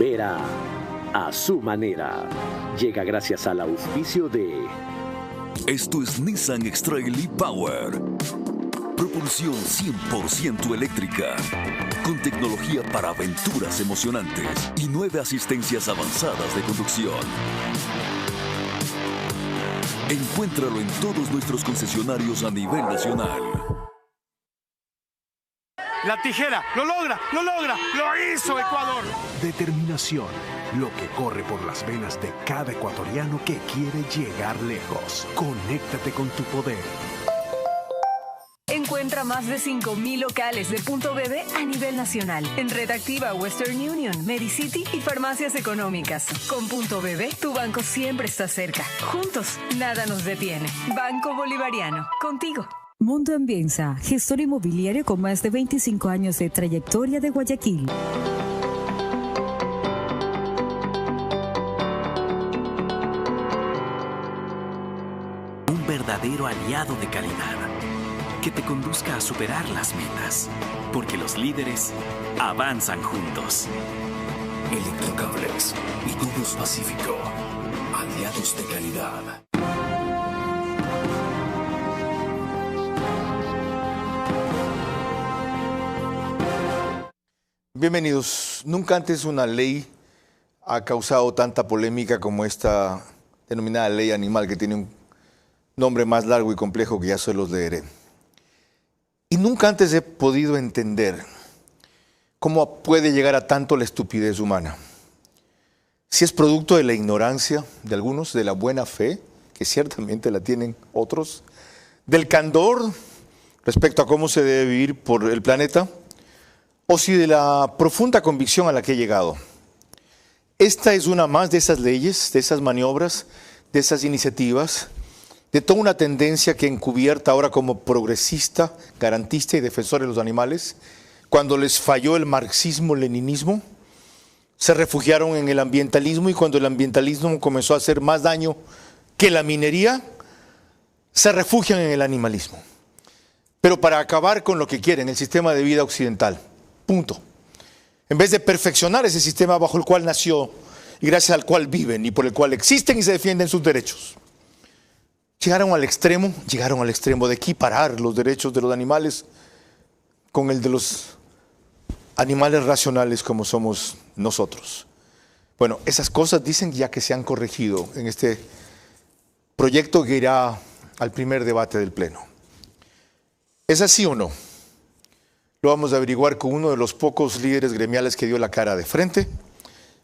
Vera, a su manera. Llega gracias al auspicio de... Esto es Nissan X-Trail e-Power. Propulsión 100% eléctrica. Con tecnología para aventuras emocionantes y 9 asistencias avanzadas de conducción. Encuéntralo en todos nuestros concesionarios a nivel nacional. La tijera, lo logra, lo hizo Ecuador. Determinación, lo que corre por las venas de cada ecuatoriano que quiere llegar lejos. Conéctate con tu poder. Encuentra más de 5,000 locales de Punto BB a nivel nacional. En Red Activa, Western Union, Medicity y farmacias económicas. Con Punto BB, tu banco siempre está cerca. Juntos, nada nos detiene. Banco Bolivariano, contigo. Mundo Ambienza, gestor inmobiliario con más de 25 años de trayectoria de Guayaquil. Un verdadero aliado de calidad que te conduzca a superar las metas, porque los líderes avanzan juntos. Electrocables y Tubos Pacífico. Aliados de calidad. Bienvenidos. Nunca antes una ley ha causado tanta polémica como esta denominada ley animal, que tiene un nombre más largo y complejo que ya se los leeré. Y nunca antes he podido entender cómo puede llegar a tanto la estupidez humana. Si es producto de la ignorancia de algunos, de la buena fe, que ciertamente la tienen otros, del candor respecto a cómo se debe vivir por el planeta, o si de la profunda convicción a la que he llegado. Esta es una más de esas leyes, de esas maniobras, de esas iniciativas, de toda una tendencia que encubierta ahora como progresista, garantista y defensor de los animales, cuando les falló el marxismo-leninismo, se refugiaron en el ambientalismo, y cuando el ambientalismo comenzó a hacer más daño que la minería, se refugian en el animalismo. Pero para acabar con lo que quieren, el sistema de vida occidental. Punto. En vez de perfeccionar ese sistema bajo el cual nació y gracias al cual viven y por el cual existen y se defienden sus derechos, llegaron al extremo de equiparar los derechos de los animales con el de los animales racionales como somos nosotros. Bueno, esas cosas dicen ya que se han corregido en este proyecto que irá al primer debate del Pleno. ¿Es así o no? Lo vamos a averiguar con uno de los pocos líderes gremiales que dio la cara de frente,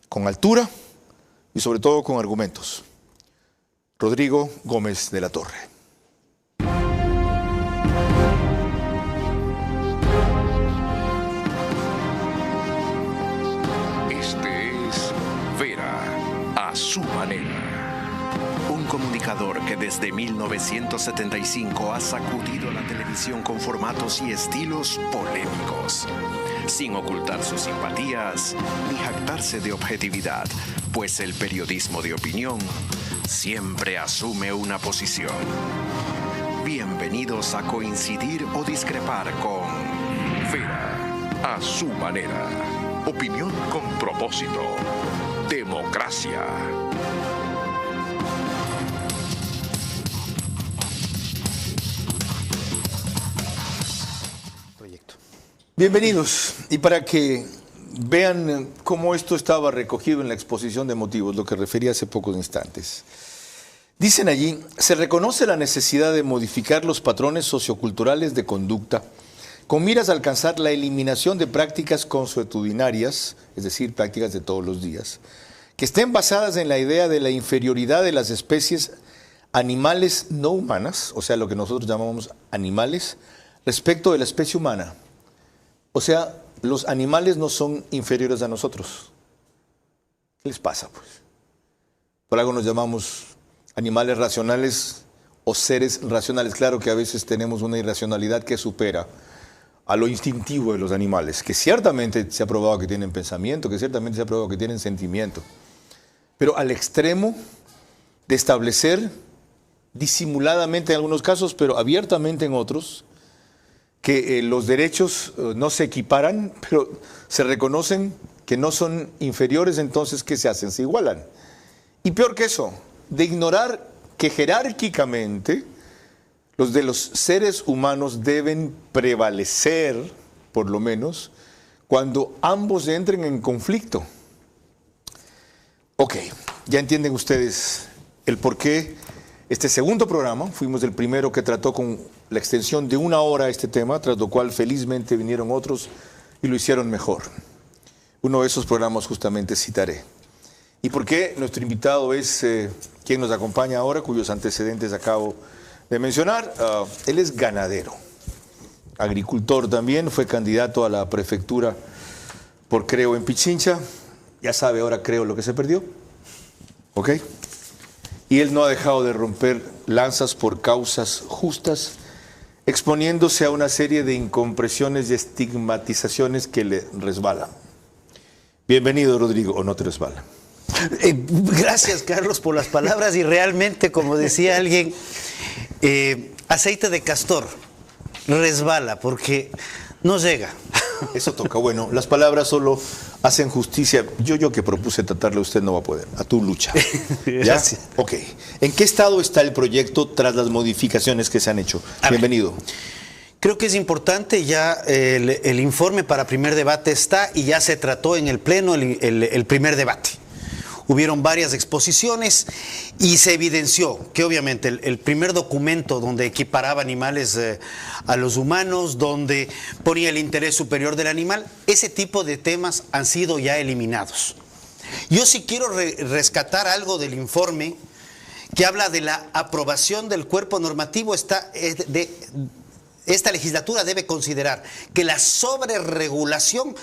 con altura y sobre todo con argumentos. Rodrigo Gómez de la Torre. Este es Vera, a su manera. Un comunicador que desde 1975 ha sacudido la televisión con formatos y estilos polémicos, sin ocultar sus simpatías ni jactarse de objetividad, pues el periodismo de opinión siempre asume una posición. Bienvenidos a coincidir o discrepar con Vera, a su manera. Opinión con propósito. Democracia. Bienvenidos. Y para que vean cómo esto estaba recogido en la exposición de motivos, lo que refería hace pocos instantes. Dicen allí, se reconoce la necesidad de modificar los patrones socioculturales de conducta con miras a alcanzar la eliminación de prácticas consuetudinarias, es decir, prácticas de todos los días, que estén basadas en la idea de la inferioridad de las especies animales no humanas, o sea, lo que nosotros llamamos animales, respecto de la especie humana. O sea, los animales no son inferiores a nosotros. ¿Qué les pasa, pues? Por algo nos llamamos animales racionales o seres racionales. Claro que a veces tenemos una irracionalidad que supera a lo instintivo de los animales, que ciertamente se ha probado que tienen pensamiento, que ciertamente se ha probado que tienen sentimiento. Pero al extremo de establecer disimuladamente en algunos casos, pero abiertamente en otros, que los derechos no se equiparan, pero se reconocen que no son inferiores, entonces, ¿qué se hacen? Se igualan. Y peor que eso, de ignorar que jerárquicamente los de los seres humanos deben prevalecer, por lo menos, cuando ambos entren en conflicto. Ok, ya entienden ustedes el por qué este segundo programa, fuimos el primero que trató con la extensión de 1 hora este tema, tras lo cual felizmente vinieron otros y lo hicieron mejor. Uno de esos programas justamente citaré. ¿Y por qué? Nuestro invitado es quien nos acompaña ahora, cuyos antecedentes acabo de mencionar. Él es ganadero, agricultor también, fue candidato a la prefectura por Creo en Pichincha. Ya sabe ahora Creo lo que se perdió. ¿Ok? Y él no ha dejado de romper lanzas por causas justas, exponiéndose a una serie de incompresiones y estigmatizaciones que le resbalan. Bienvenido, Rodrigo, o no te resbala. Gracias, Carlos, por las palabras y realmente, como decía alguien, aceite de castor resbala porque no llega. Eso toca. Bueno, las palabras solo hacen justicia. Yo que propuse tratarle, usted no va a poder. A tu lucha. ¿Ya? Gracias. Ok. ¿En qué estado está el proyecto tras las modificaciones que se han hecho? Bienvenido. Creo que es importante, ya el informe para primer debate está y ya se trató en el Pleno el primer debate. Hubieron varias exposiciones y se evidenció que obviamente el primer documento donde equiparaba animales a los humanos, donde ponía el interés superior del animal, ese tipo de temas han sido ya eliminados. Yo sí quiero rescatar algo del informe que habla de la aprobación del cuerpo normativo. Esta legislatura debe considerar que la sobreregulación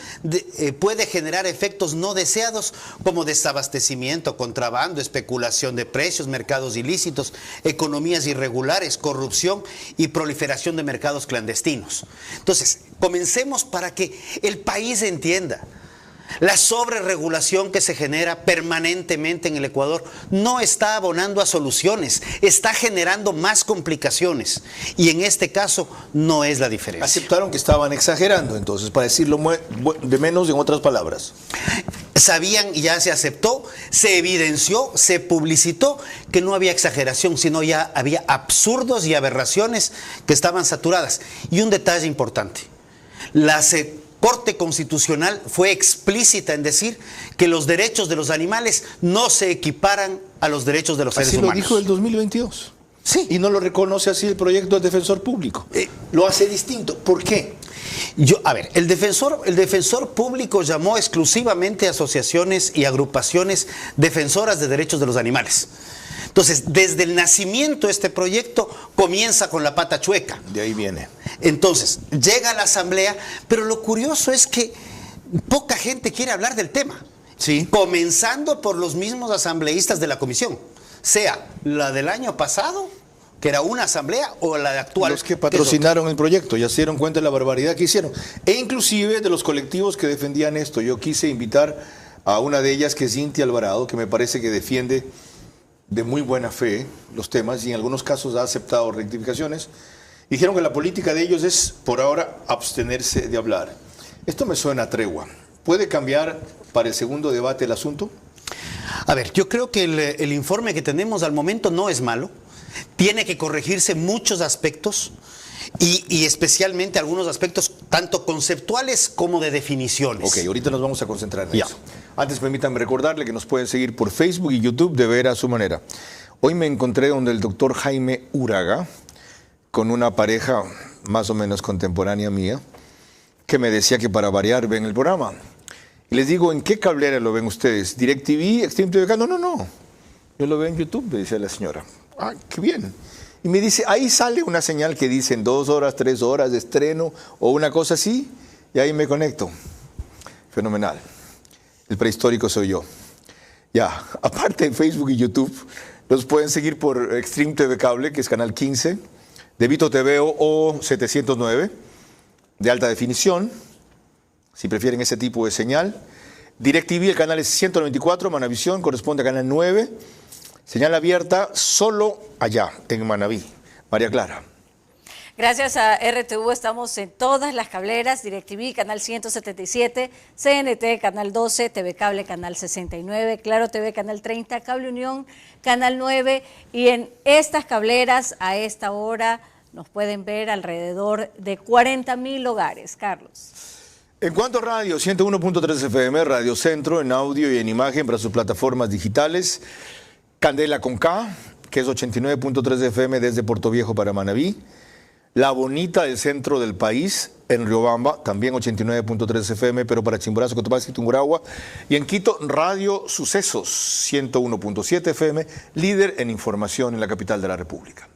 puede generar efectos no deseados como desabastecimiento, contrabando, especulación de precios, mercados ilícitos, economías irregulares, corrupción y proliferación de mercados clandestinos. Entonces, comencemos para que el país entienda. La sobreregulación que se genera permanentemente en el Ecuador no está abonando a soluciones, está generando más complicaciones. Y en este caso no es la diferencia. Aceptaron que estaban exagerando, entonces, para decirlo de menos, en otras palabras. Sabían y ya se aceptó, se evidenció, se publicitó que no había exageración, sino ya había absurdos y aberraciones que estaban saturadas. Y un detalle importante, la Corte Constitucional fue explícita en decir que los derechos de los animales no se equiparan a los derechos de los seres humanos. Así lo dijo el 2022. Sí. Y no lo reconoce así el proyecto del defensor público. Lo hace distinto. ¿Por qué? El defensor público llamó exclusivamente a asociaciones y agrupaciones defensoras de derechos de los animales. Entonces, desde el nacimiento este proyecto comienza con la pata chueca. De ahí viene. Entonces, llega a la asamblea, pero lo curioso es que poca gente quiere hablar del tema. Sí. Comenzando por los mismos asambleístas de la comisión, sea la del año pasado, que era una asamblea, o la de actual. Los que patrocinaron el proyecto, ya se dieron cuenta de la barbaridad que hicieron. E inclusive de los colectivos que defendían esto. Yo quise invitar a una de ellas, que es Cintia Alvarado, que me parece que defiende de muy buena fe los temas y en algunos casos ha aceptado rectificaciones. Dijeron que la política de ellos es, por ahora, abstenerse de hablar. Esto me suena a tregua. ¿Puede cambiar para el segundo debate el asunto? A ver, yo creo que el informe que tenemos al momento no es malo. Tiene que corregirse muchos aspectos y especialmente algunos aspectos tanto conceptuales como de definiciones. Ok, ahorita nos vamos a concentrar en eso. Antes, permítanme recordarle que nos pueden seguir por Facebook y YouTube de Vera a su manera. Hoy me encontré donde el doctor Jaime Uraga, con una pareja más o menos contemporánea mía, que me decía que para variar ven el programa. Y les digo, ¿en qué cablera lo ven ustedes? ¿DirecTV, Extreme TV? No. Yo lo veo en YouTube, me decía la señora. Ah, qué bien. Y me dice, ahí sale una señal que dice en 2 horas, 3 horas de estreno o una cosa así, y ahí me conecto. Fenomenal. El prehistórico soy yo. Ya, aparte en Facebook y YouTube, los pueden seguir por Extreme TV Cable, que es canal 15, de Vito TV o 709, de alta definición, si prefieren ese tipo de señal. DirecTV, el canal es 194, Manavisión, corresponde a canal 9. Señal abierta solo allá, en Manabí. María Clara. Gracias a RTV estamos en todas las cableras, DirecTV, canal 177, CNT, canal 12, TV Cable, canal 69, Claro TV, canal 30, Cable Unión, canal 9. Y en estas cableras, a esta hora, nos pueden ver alrededor de 40.000 hogares. Carlos. En cuanto a radio, 101.3 FM, Radio Centro, en audio y en imagen para sus plataformas digitales. Candela con K, que es 89.3 FM desde Puerto Viejo para Manabí. La Bonita del centro del país, en Riobamba, también 89.3 FM, pero para Chimborazo, Cotopaxi y Tungurahua. Y en Quito, Radio Sucesos, 101.7 FM, líder en información en la capital de la República.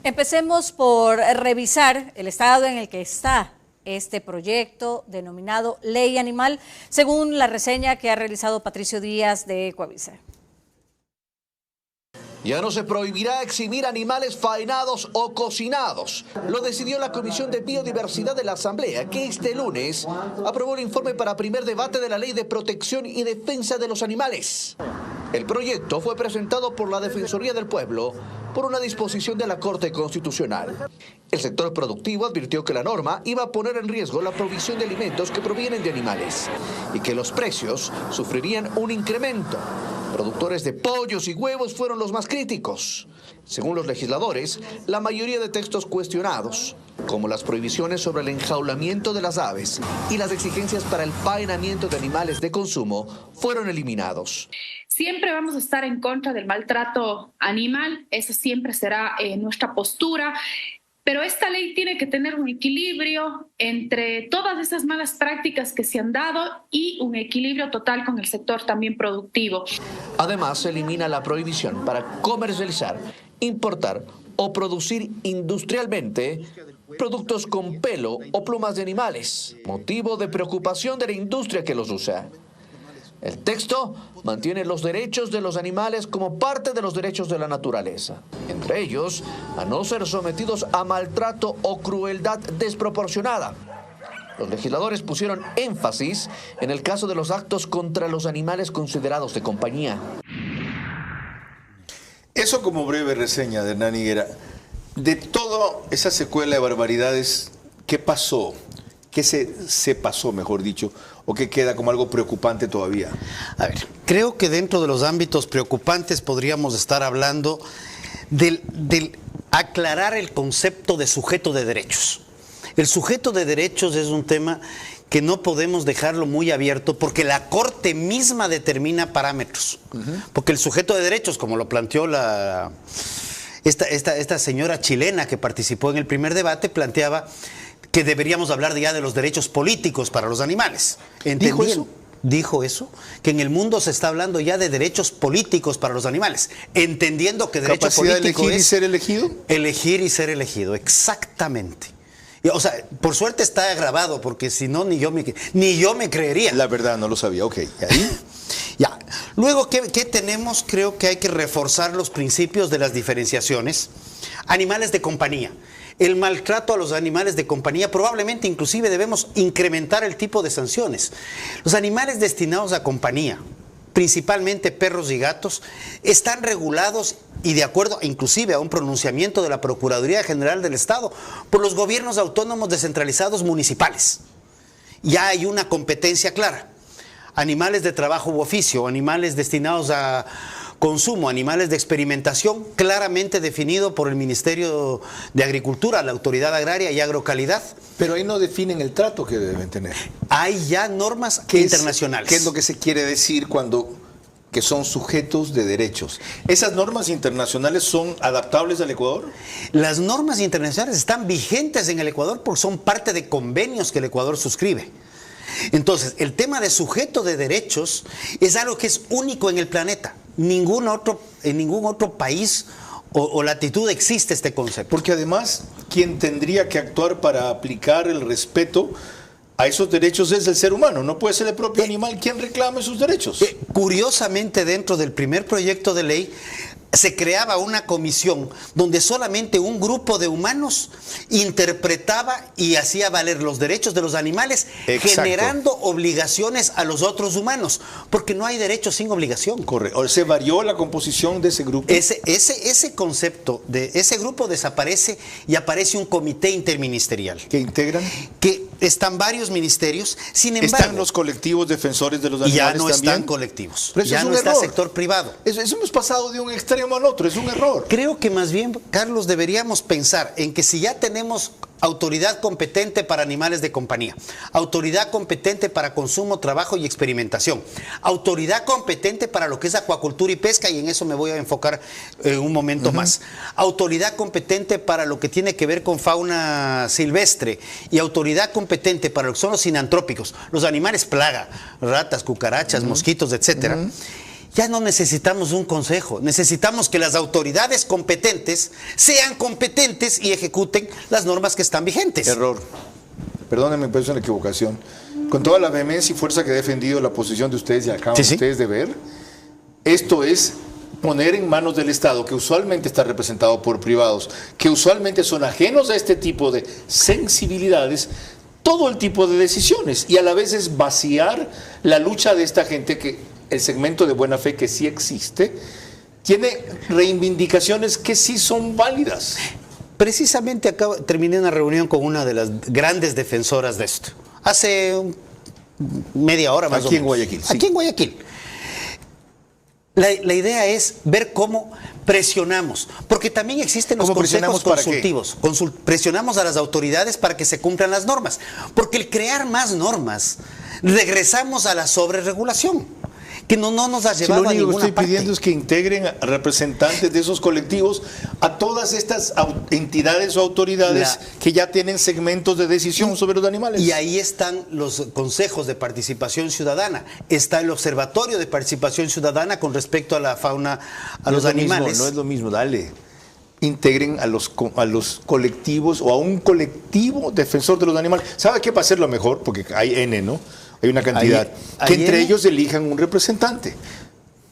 Empecemos por revisar el estado en el que está este proyecto denominado Ley Animal, según la reseña que ha realizado Patricio Díaz de Ecuavisa. Ya no se prohibirá exhibir animales faenados o cocinados. Lo decidió la Comisión de Biodiversidad de la Asamblea, que este lunes aprobó el informe para primer debate de la Ley de Protección y Defensa de los Animales. El proyecto fue presentado por la Defensoría del Pueblo por una disposición de la Corte Constitucional. El sector productivo advirtió que la norma iba a poner en riesgo la provisión de alimentos que provienen de animales y que los precios sufrirían un incremento. Productores de pollos y huevos fueron los más críticos. Según los legisladores, la mayoría de textos cuestionados, como las prohibiciones sobre el enjaulamiento de las aves y las exigencias para el faenamiento de animales de consumo, fueron eliminados. Siempre vamos a estar en contra del maltrato animal, eso siempre será nuestra postura. Pero esta ley tiene que tener un equilibrio entre todas esas malas prácticas que se han dado y un equilibrio total con el sector también productivo. Además, se elimina la prohibición para comercializar, importar o producir industrialmente productos con pelo o plumas de animales, motivo de preocupación de la industria que los usa. El texto mantiene los derechos de los animales como parte de los derechos de la naturaleza, entre ellos a no ser sometidos a maltrato o crueldad desproporcionada. Los legisladores pusieron énfasis en el caso de los actos contra los animales considerados de compañía. Eso como breve reseña de Hernán Higuera. De toda esa secuela de barbaridades, ¿qué pasó? ¿Qué se pasó, mejor dicho, o qué queda como algo preocupante todavía? A ver, creo que dentro de los ámbitos preocupantes podríamos estar hablando del aclarar el concepto de sujeto de derechos. El sujeto de derechos es un tema que no podemos dejarlo muy abierto porque la Corte misma determina parámetros. Porque el sujeto de derechos, como lo planteó esta señora chilena que participó en el primer debate, planteaba que deberíamos hablar ya de los derechos políticos para los animales. ¿Dijo eso? Dijo eso, que en el mundo se está hablando ya de derechos políticos para los animales, entendiendo que derecho político ¿Capacidad de elegir y ser elegido? Elegir y ser elegido, exactamente. O sea, por suerte está grabado, porque si no, ni yo me creería. La verdad, no lo sabía, ok. ¿Y ahí? Ya. Luego, ¿qué tenemos? Creo que hay que reforzar los principios de las diferenciaciones. Animales de compañía. El maltrato a los animales de compañía, probablemente inclusive debemos incrementar el tipo de sanciones. Los animales destinados a compañía, principalmente perros y gatos, están regulados y de acuerdo inclusive a un pronunciamiento de la Procuraduría General del Estado por los gobiernos autónomos descentralizados municipales. Ya hay una competencia clara. Animales de trabajo u oficio, animales destinados a consumo, animales de experimentación, claramente definido por el Ministerio de Agricultura, la Autoridad Agraria y Agrocalidad. Pero ahí no definen el trato que deben tener. Hay ya normas internacionales. ¿Qué es lo que se quiere decir cuando que son sujetos de derechos? ¿Esas normas internacionales son adaptables al Ecuador? Las normas internacionales están vigentes en el Ecuador porque son parte de convenios que el Ecuador suscribe. Entonces, el tema de sujeto de derechos es algo que es único en el planeta. En ningún otro país o latitud existe este concepto. Porque además, quien tendría que actuar para aplicar el respeto a esos derechos es el ser humano, no puede ser el propio animal quien reclame sus derechos. Curiosamente, dentro del primer proyecto de ley, se creaba una comisión donde solamente un grupo de humanos interpretaba y hacía valer los derechos de los animales, generando obligaciones a los otros humanos, porque no hay derecho sin obligación. Correcto. Se varió la composición de ese grupo. Ese concepto de ese grupo desaparece y aparece un comité interministerial. ¿Que integran? Que están varios ministerios, sin embargo... ¿Están los colectivos defensores de los animales ya no también? Están colectivos, pero ya no está sector privado. Eso hemos pasado de un extremo al otro, es un error. Creo que más bien, Carlos, deberíamos pensar en que si ya tenemos autoridad competente para animales de compañía, autoridad competente para consumo, trabajo y experimentación, autoridad competente para lo que es acuacultura y pesca, y en eso me voy a enfocar un momento más, autoridad competente para lo que tiene que ver con fauna silvestre y autoridad competente para lo que son los sinantrópicos, los animales plaga, ratas, cucarachas, mosquitos, etcétera. Ya no necesitamos un consejo, necesitamos que las autoridades competentes sean competentes y ejecuten las normas que están vigentes. Error. Perdónenme, pero es una equivocación. Con toda la vehemencia y fuerza que he defendido la posición de ustedes y acaban ustedes de ver, esto es poner en manos del Estado, que usualmente está representado por privados, que usualmente son ajenos a este tipo de sensibilidades, todo el tipo de decisiones, y a la vez es vaciar la lucha de esta gente que... El segmento de buena fe que sí existe, tiene reivindicaciones que sí son válidas. Precisamente terminé una reunión con una de las grandes defensoras de esto, hace media hora más o menos. Aquí en Guayaquil. Sí. Aquí en Guayaquil. La idea es ver cómo presionamos, porque también existen los consejos consultivos. Presionamos a las autoridades para que se cumplan las normas, porque el crear más normas, regresamos a la sobreregulación, que no nos ha llevado a ninguna parte. Lo único que estoy pidiendo es que integren a representantes de esos colectivos a todas estas entidades o autoridades que ya tienen segmentos de decisión sobre los animales. Y ahí están los consejos de participación ciudadana, está el observatorio de participación ciudadana con respecto a la fauna, a los animales. No es lo mismo, dale. Integren a los colectivos o a un colectivo defensor de los animales. ¿Sabe qué va a ser lo mejor? Porque hay N, ¿no? Hay una cantidad. Que entre ellos elijan un representante.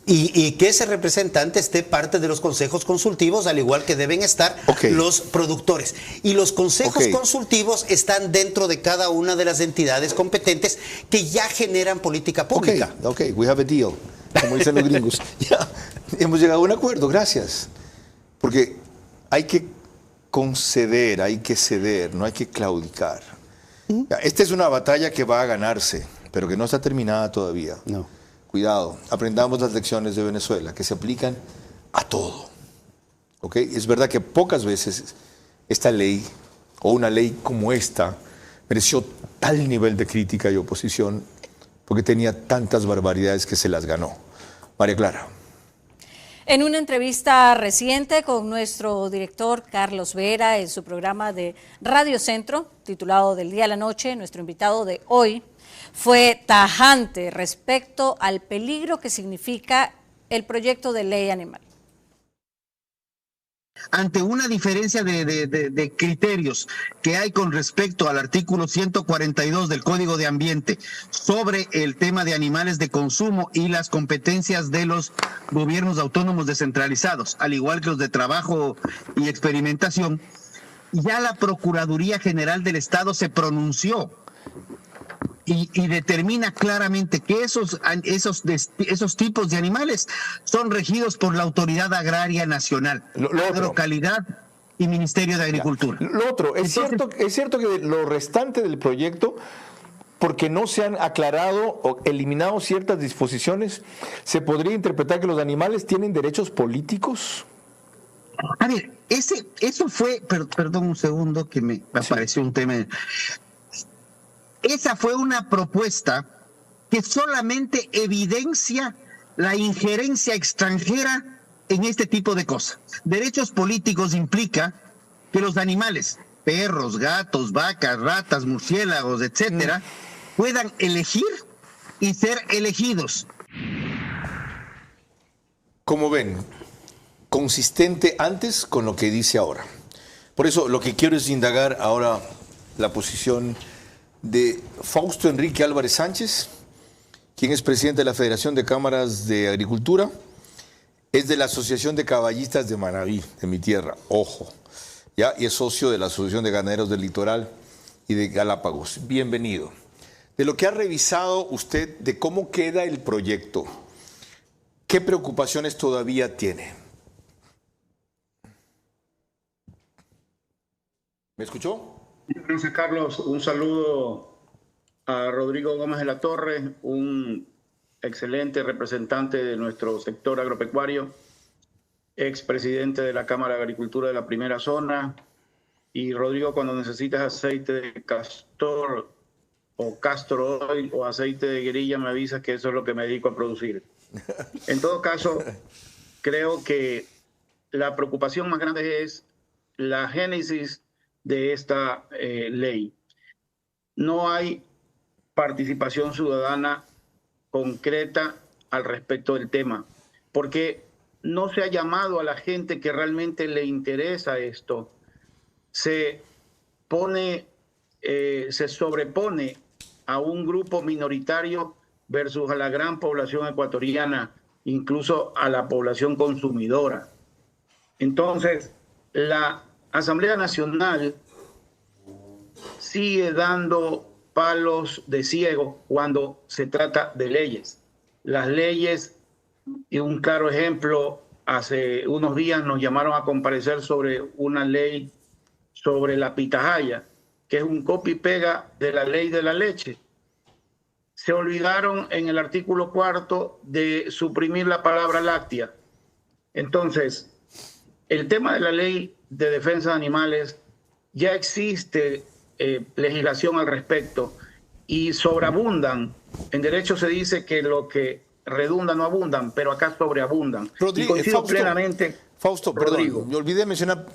Y que ese representante esté parte de los consejos consultivos, al igual que deben estar los productores. Y los consejos consultivos están dentro de cada una de las entidades competentes que ya generan política pública. Ok, we have a deal, como dicen los gringos. Ya, hemos llegado a un acuerdo, gracias. Porque hay que conceder, hay que ceder, no hay que claudicar. Esta es una batalla que va a ganarse, pero que no está terminada todavía. No. Cuidado, aprendamos las lecciones de Venezuela, que se aplican a todo. ¿Ok? Es verdad que pocas veces esta ley, o una ley como esta, mereció tal nivel de crítica y oposición, porque tenía tantas barbaridades que se las ganó. María Clara. En una entrevista reciente con nuestro director Carlos Vera en su programa de Radio Centro, titulado Del Día a la Noche, nuestro invitado de hoy fue tajante respecto al peligro que significa el proyecto de ley animal. Ante una diferencia de criterios que hay con respecto al artículo 142 del Código de Ambiente sobre el tema de animales de consumo y las competencias de los gobiernos autónomos descentralizados, al igual que los de trabajo y experimentación, ya la Procuraduría General del Estado se pronunció y determina claramente que esos tipos de animales son regidos por la Autoridad Agraria Nacional, Agrocalidad y Ministerio de Agricultura. Lo otro, es cierto que lo restante del proyecto, porque no se han aclarado o eliminado ciertas disposiciones, ¿se podría interpretar que los animales tienen derechos políticos? A ver, eso fue, perdón un segundo que me apareció un tema. Esa fue una propuesta que solamente evidencia la injerencia extranjera en este tipo de cosas. Derechos políticos implica que los animales, perros, gatos, vacas, ratas, murciélagos, etcétera, puedan elegir y ser elegidos. Como ven, consistente antes con lo que dice ahora. Por eso lo que quiero es indagar ahora la posición de Fausto Enrique Álvarez Sánchez, quien es presidente de la Federación de Cámaras de Agricultura, Es de la Asociación de Caballistas de Manabí, de mi tierra, ojo. ¿Ya? Y es socio de la Asociación de Ganaderos del Litoral y de Galápagos. Bienvenido. De lo que ha revisado usted de cómo queda el proyecto, ¿qué preocupaciones todavía tiene? ¿Me escuchó? Gracias, Carlos. Un saludo a Rodrigo Gómez de la Torre, un excelente representante de nuestro sector agropecuario, expresidente de la Cámara de Agricultura de la Primera Zona. Y Rodrigo, cuando necesitas aceite de castor o castor oil o aceite de guerrilla, me avisas, que eso es lo que me dedico a producir. En todo caso, creo que la preocupación más grande es la génesis de esta ley. No hay participación ciudadana concreta al respecto del tema, porque no se ha llamado a la gente que realmente le interesa esto. Se sobrepone a un grupo minoritario versus a la gran población ecuatoriana, incluso a la población consumidora. Entonces, la Asamblea Nacional sigue dando palos de ciego cuando se trata de leyes. Las leyes, y un claro ejemplo, hace unos días nos llamaron a comparecer sobre una ley sobre la pitahaya, que es un copia y pega de la ley de la leche. Se olvidaron en el artículo 4 de suprimir la palabra láctea. Entonces, el tema de la ley de defensa de animales, ya existe legislación al respecto y sobreabundan. En derecho se dice que lo que redunda no abundan, pero acá sobreabundan. Y coincido plenamente. Fausto, perdón, me olvidé mencionar,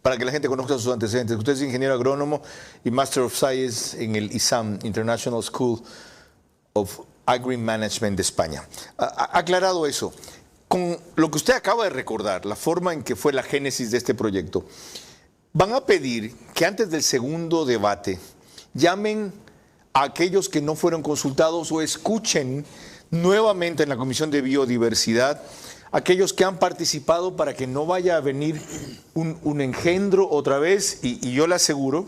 para que la gente conozca sus antecedentes. Usted es ingeniero agrónomo y Master of Science en el ISAM, International School of Agri-Management de España. Aclarado eso, con lo que usted acaba de recordar, la forma en que fue la génesis de este proyecto, van a pedir que antes del segundo debate llamen a aquellos que no fueron consultados o escuchen nuevamente en la Comisión de Biodiversidad aquellos que han participado, para que no vaya a venir un engendro otra vez, y yo le aseguro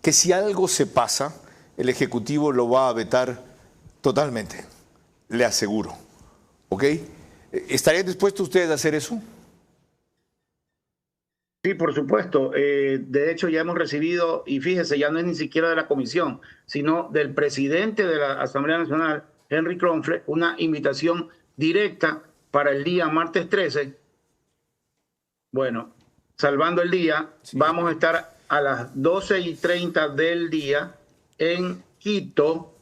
que si algo se pasa, el Ejecutivo lo va a vetar totalmente, le aseguro. ¿Ok? ¿Estarían dispuestos ustedes a hacer eso? Sí, por supuesto. De hecho, ya hemos recibido, y fíjese, ya no es ni siquiera de la comisión, sino del presidente de la Asamblea Nacional, Henry Kronfle, una invitación directa para el día martes 13. Bueno, salvando el día, sí, vamos a estar a las 12:30 del día en Quito,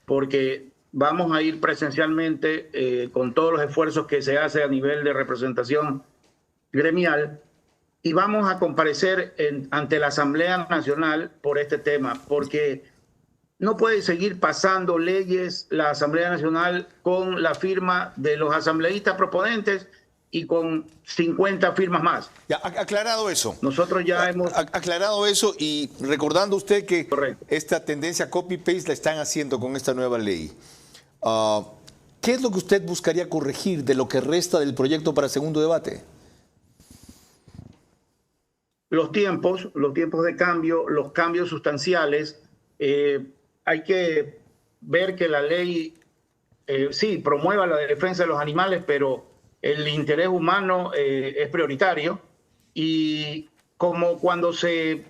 porque vamos a ir presencialmente con todos los esfuerzos que se hace a nivel de representación gremial, y vamos a comparecer ante la Asamblea Nacional por este tema, porque no puede seguir pasando leyes la Asamblea Nacional con la firma de los asambleístas proponentes y con 50 firmas más. Ya, aclarado eso. Nosotros ya hemos... Aclarado eso, y recordando usted que correcto, esta tendencia copy-paste la están haciendo con esta nueva ley. ¿Qué es lo que usted buscaría corregir de lo que resta del proyecto para segundo debate? Los tiempos de cambio, los cambios sustanciales. Hay que ver que la ley sí promueva la defensa de los animales, pero el interés humano es prioritario. Y como cuando se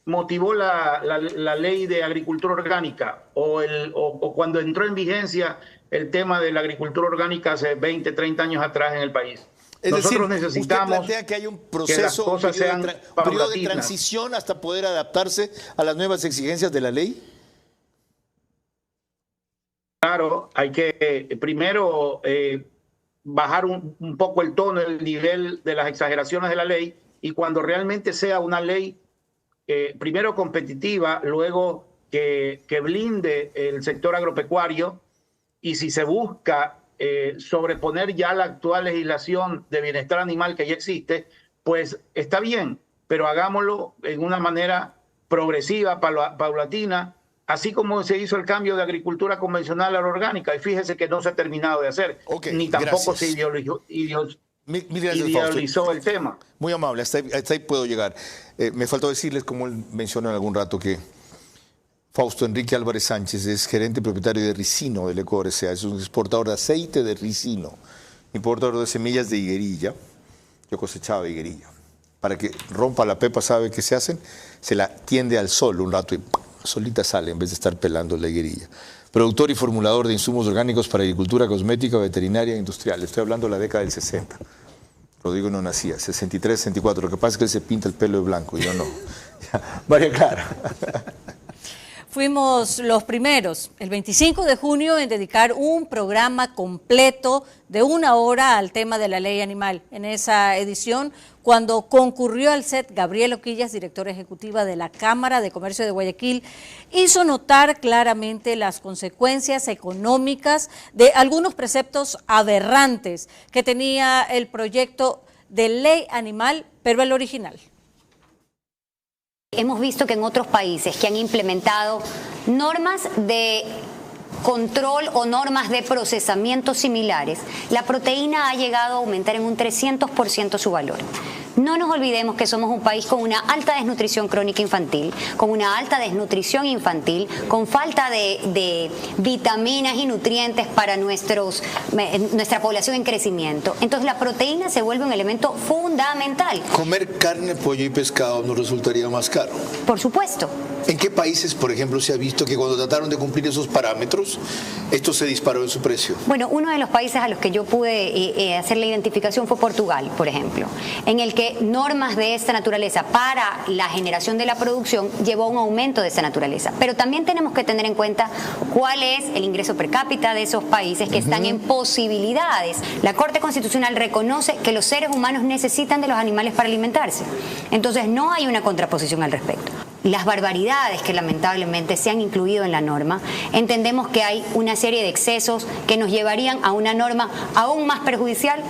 motivó la ley de agricultura orgánica o cuando entró en vigencia el tema de la agricultura orgánica hace 20, 30 años atrás en el país. Es Nosotros decir, necesitamos usted plantea que hay un proceso, un periodo de transición hasta poder adaptarse a las nuevas exigencias de la ley. Claro, hay que primero bajar un poco el tono, el nivel de las exageraciones de la ley, y cuando realmente sea una ley primero competitiva, luego que blinde el sector agropecuario, y si se busca sobreponer ya la actual legislación de bienestar animal que ya existe, pues está bien, pero hagámoslo en una manera progresiva, paulatina, así como se hizo el cambio de agricultura convencional a la orgánica, y fíjese que no se ha terminado de hacer, ni tampoco se idealizó el tema. Muy amable, hasta ahí puedo llegar. Me faltó decirles, como él mencionó en algún rato, que Fausto Enrique Álvarez Sánchez es gerente propietario de Ricino del Ecuador S.A. Es un exportador de aceite de ricino, importador de semillas de higuerilla. Yo cosechaba higuerilla. Para que rompa la pepa, ¿sabe qué se hacen? Se la tiende al sol un rato y solita sale en vez de estar pelando la higuerilla. Productor y formulador de insumos orgánicos para agricultura, cosmética, veterinaria e industrial. Estoy hablando de la década del 60. Rodrigo no nacía, 63, 64. Lo que pasa es que él se pinta el pelo de blanco, yo no. María Clara. Fuimos los primeros, el 25 de junio, en dedicar un programa completo de 1 hora al tema de la ley animal. En esa edición, cuando concurrió al set Gabriela Oquillas, directora ejecutiva de la Cámara de Comercio de Guayaquil, hizo notar claramente las consecuencias económicas de algunos preceptos aberrantes que tenía el proyecto de ley animal, pero el original. Hemos visto que en otros países que han implementado normas de control o normas de procesamiento similares, la proteína ha llegado a aumentar en un 300% su valor. No nos olvidemos que somos un país con una alta desnutrición crónica infantil, con una alta desnutrición infantil, con falta de vitaminas y nutrientes para nuestra población en crecimiento. Entonces la proteína se vuelve un elemento fundamental. ¿Comer carne, pollo y pescado nos resultaría más caro? Por supuesto. ¿En qué países, por ejemplo, se ha visto que cuando trataron de cumplir esos parámetros, esto se disparó en su precio? Bueno, uno de los países a los que yo pude hacer la identificación fue Portugal, por ejemplo, en el que normas de esta naturaleza para la generación de la producción llevó a un aumento de esta naturaleza. Pero también tenemos que tener en cuenta cuál es el ingreso per cápita de esos países que están en posibilidades. La Corte Constitucional reconoce que los seres humanos necesitan de los animales para alimentarse. Entonces no hay una contraposición al respecto. Las barbaridades que lamentablemente se han incluido en la norma, entendemos que hay una serie de excesos que nos llevarían a una norma aún más perjudicial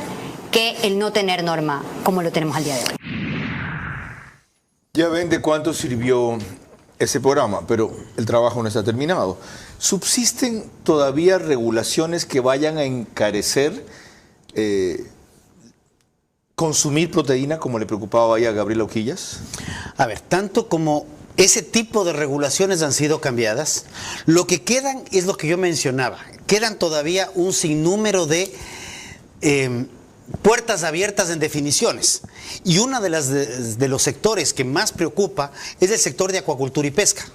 que el no tener norma como lo tenemos al día de hoy. Ya ven de cuánto sirvió ese programa, pero el trabajo no está terminado. ¿Subsisten todavía regulaciones que vayan a encarecer consumir proteína, como le preocupaba ahí a Gabriela Oquillas? A ver, tanto como ese tipo de regulaciones han sido cambiadas, lo que quedan es lo que yo mencionaba. Quedan todavía un sinnúmero de puertas abiertas en definiciones. Y uno de los sectores que más preocupa es el sector de acuacultura y pesca.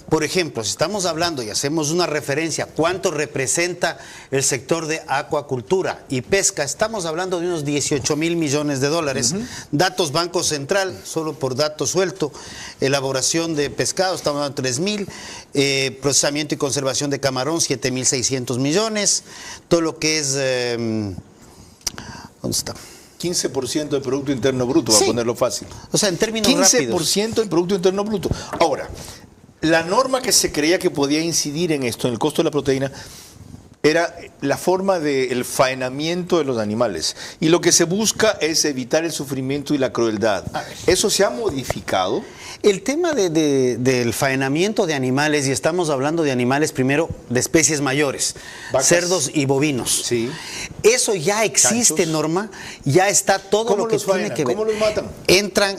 Por ejemplo, si estamos hablando y hacemos una referencia a cuánto representa el sector de acuacultura y pesca, estamos hablando de unos 18.000 millones de dólares. Datos Banco Central, solo por dato suelto, elaboración de pescado, estamos hablando de 3.000, procesamiento y conservación de camarón, 7.600 millones, todo lo que es... ¿dónde está? 15% del Producto Interno Bruto, sí, a ponerlo fácil. O sea, en términos 15% rápidos. 15% del Producto Interno Bruto. Ahora, la norma que se creía que podía incidir en esto, en el costo de la proteína, era la forma del faenamiento de los animales. Y lo que se busca es evitar el sufrimiento y la crueldad. ¿Eso se ha modificado? El tema del faenamiento de animales, y estamos hablando de animales primero de especies mayores, vacas, cerdos y bovinos. Sí. Eso ya existe, Chanchos. Norma, ya está todo lo que tiene que ver. ¿Cómo los matan? Entran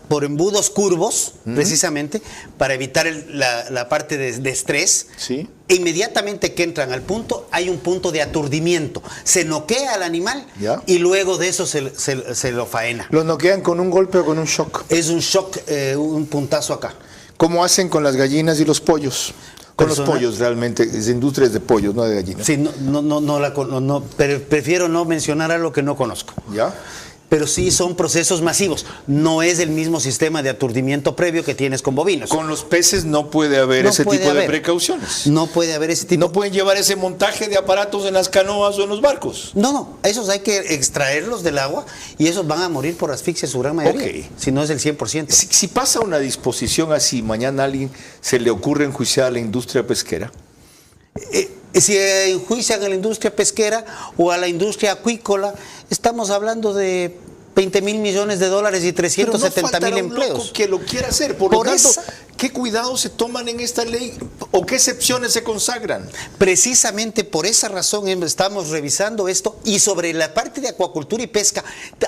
por embudos curvos, precisamente, para evitar la parte de estrés. Sí. E inmediatamente que entran al punto, hay un punto de aturdimiento. Se noquea al animal y luego de eso se lo faena. ¿Los noquean con un golpe o con un shock? Es un shock, un puntazo acá. ¿Cómo hacen con las gallinas y los pollos? Con los pollos realmente, es industria de pollos, no de gallinas. Sí, prefiero no mencionar algo que no conozco. ¿Ya? Pero sí son procesos masivos. No es el mismo sistema de aturdimiento previo que tienes con bovinos. Con los peces no puede haber ese tipo de precauciones. No puede haber ese tipo. No pueden llevar ese montaje de aparatos en las canoas o en los barcos. No, esos hay que extraerlos del agua y esos van a morir por asfixia su gran mayoría. Okay. Si no es el 100%. Si pasa una disposición así, mañana a alguien se le ocurre enjuiciar a la industria pesquera. Si enjuician a la industria pesquera o a la industria acuícola, estamos hablando de 20.000 millones de dólares y 370.000 empleos. Loco que lo quiera hacer, por lo tanto, ¿Qué cuidados se toman en esta ley o qué excepciones se consagran? Precisamente por esa razón estamos revisando esto, y sobre la parte de acuacultura y pesca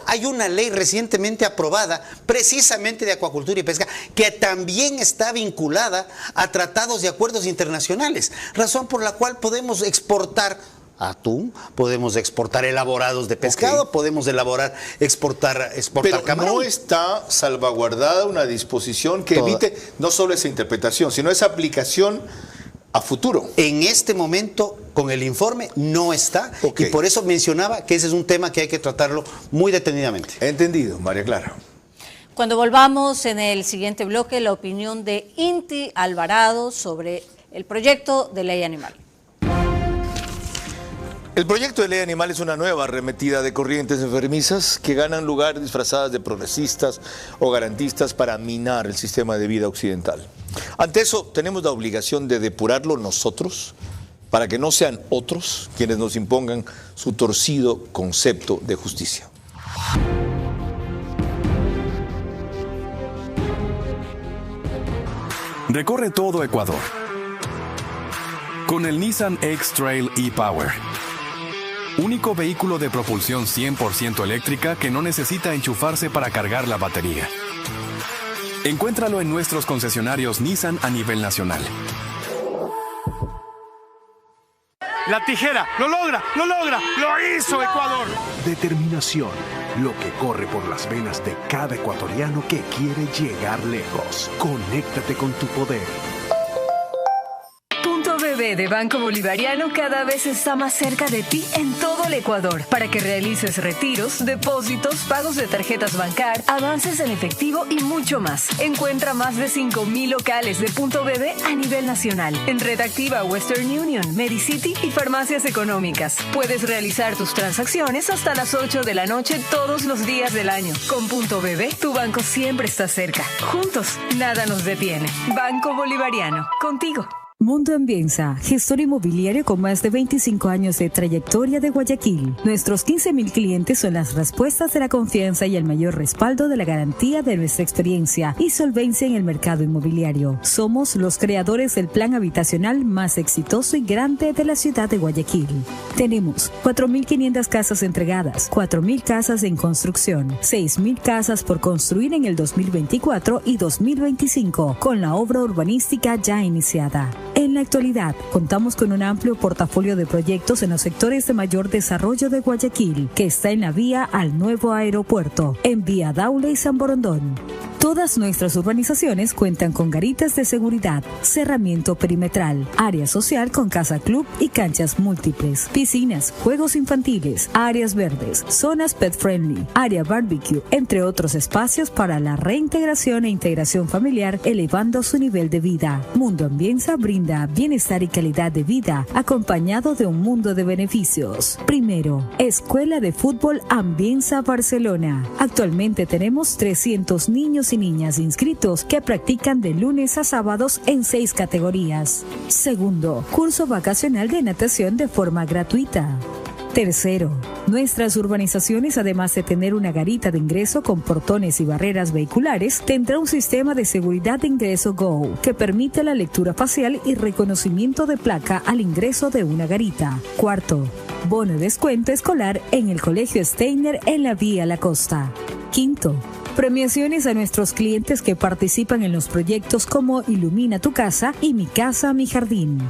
hay una ley recientemente aprobada precisamente de acuacultura y pesca que también está vinculada a tratados y acuerdos internacionales, razón por la cual podemos exportar atún, podemos exportar elaborados de pescado, podemos exportar Pero camarón. no está salvaguardada una disposición que evite no solo esa interpretación, sino esa aplicación a futuro. En este momento, con el informe, no está, y por eso mencionaba que ese es un tema que hay que tratarlo muy detenidamente. Entendido, María Clara. Cuando volvamos en el siguiente bloque, la opinión de Inti Alvarado sobre el proyecto de ley animal. El proyecto de ley animal es una nueva arremetida de corrientes enfermizas que ganan lugar disfrazadas de progresistas o garantistas para minar el sistema de vida occidental. Ante eso, tenemos la obligación de depurarlo nosotros para que no sean otros quienes nos impongan su torcido concepto de justicia. Recorre todo Ecuador con el Nissan X-Trail e-Power. Único vehículo de propulsión 100% eléctrica que no necesita enchufarse para cargar la batería. Encuéntralo en nuestros concesionarios Nissan a nivel nacional. La tijera, lo logra, lo hizo Ecuador. Determinación, lo que corre por las venas de cada ecuatoriano que quiere llegar lejos. Conéctate con tu poder. BB de Banco Bolivariano cada vez está más cerca de ti en todo el Ecuador para que realices retiros, depósitos, pagos de tarjetas Bancar, avances en efectivo y mucho más. Encuentra más de 5,000 locales de Punto BB a nivel nacional en Red Activa, Western Union, Medicity y farmacias económicas. Puedes realizar tus transacciones hasta las 8 de la noche todos los días del año. Con Punto BB, tu banco siempre está cerca. Juntos, nada nos detiene. Banco Bolivariano, contigo. Mundo Ambienza, gestor inmobiliario con más de 25 años de trayectoria de Guayaquil. Nuestros 15,000 clientes son las respuestas de la confianza y el mayor respaldo de la garantía de nuestra experiencia y solvencia en el mercado inmobiliario. Somos los creadores del plan habitacional más exitoso y grande de la ciudad de Guayaquil. Tenemos 4,500 casas entregadas, 4,000 casas en construcción, 6,000 casas por construir en el 2024 y 2025, con la obra urbanística ya iniciada. En la actualidad, contamos con un amplio portafolio de proyectos en los sectores de mayor desarrollo de Guayaquil, que está en la vía al nuevo aeropuerto, en Vía Daule y San Borondón. Todas nuestras urbanizaciones cuentan con garitas de seguridad, cerramiento perimetral, área social con casa club y canchas múltiples, piscinas, juegos infantiles, áreas verdes, zonas pet friendly, área barbecue, entre otros espacios para la reintegración e integración familiar, elevando su nivel de vida. Mundo Ambienza brinda bienestar y calidad de vida, acompañado de un mundo de beneficios. Primero, Escuela de Fútbol Ambienza Barcelona. Actualmente tenemos 300 niños y niñas inscritos que practican de lunes a sábados en 6 categorías. Segundo, curso vacacional de natación de forma gratuita. Tercero, nuestras urbanizaciones, además de tener una garita de ingreso con portones y barreras vehiculares, tendrá un sistema de seguridad de ingreso Go, que permite la lectura facial y reconocimiento de placa al ingreso de una garita. Cuarto, bono de descuento escolar en el Colegio Steiner en la Vía La Costa. Quinto, premiaciones a nuestros clientes que participan en los proyectos como Ilumina tu casa y Mi casa, mi jardín.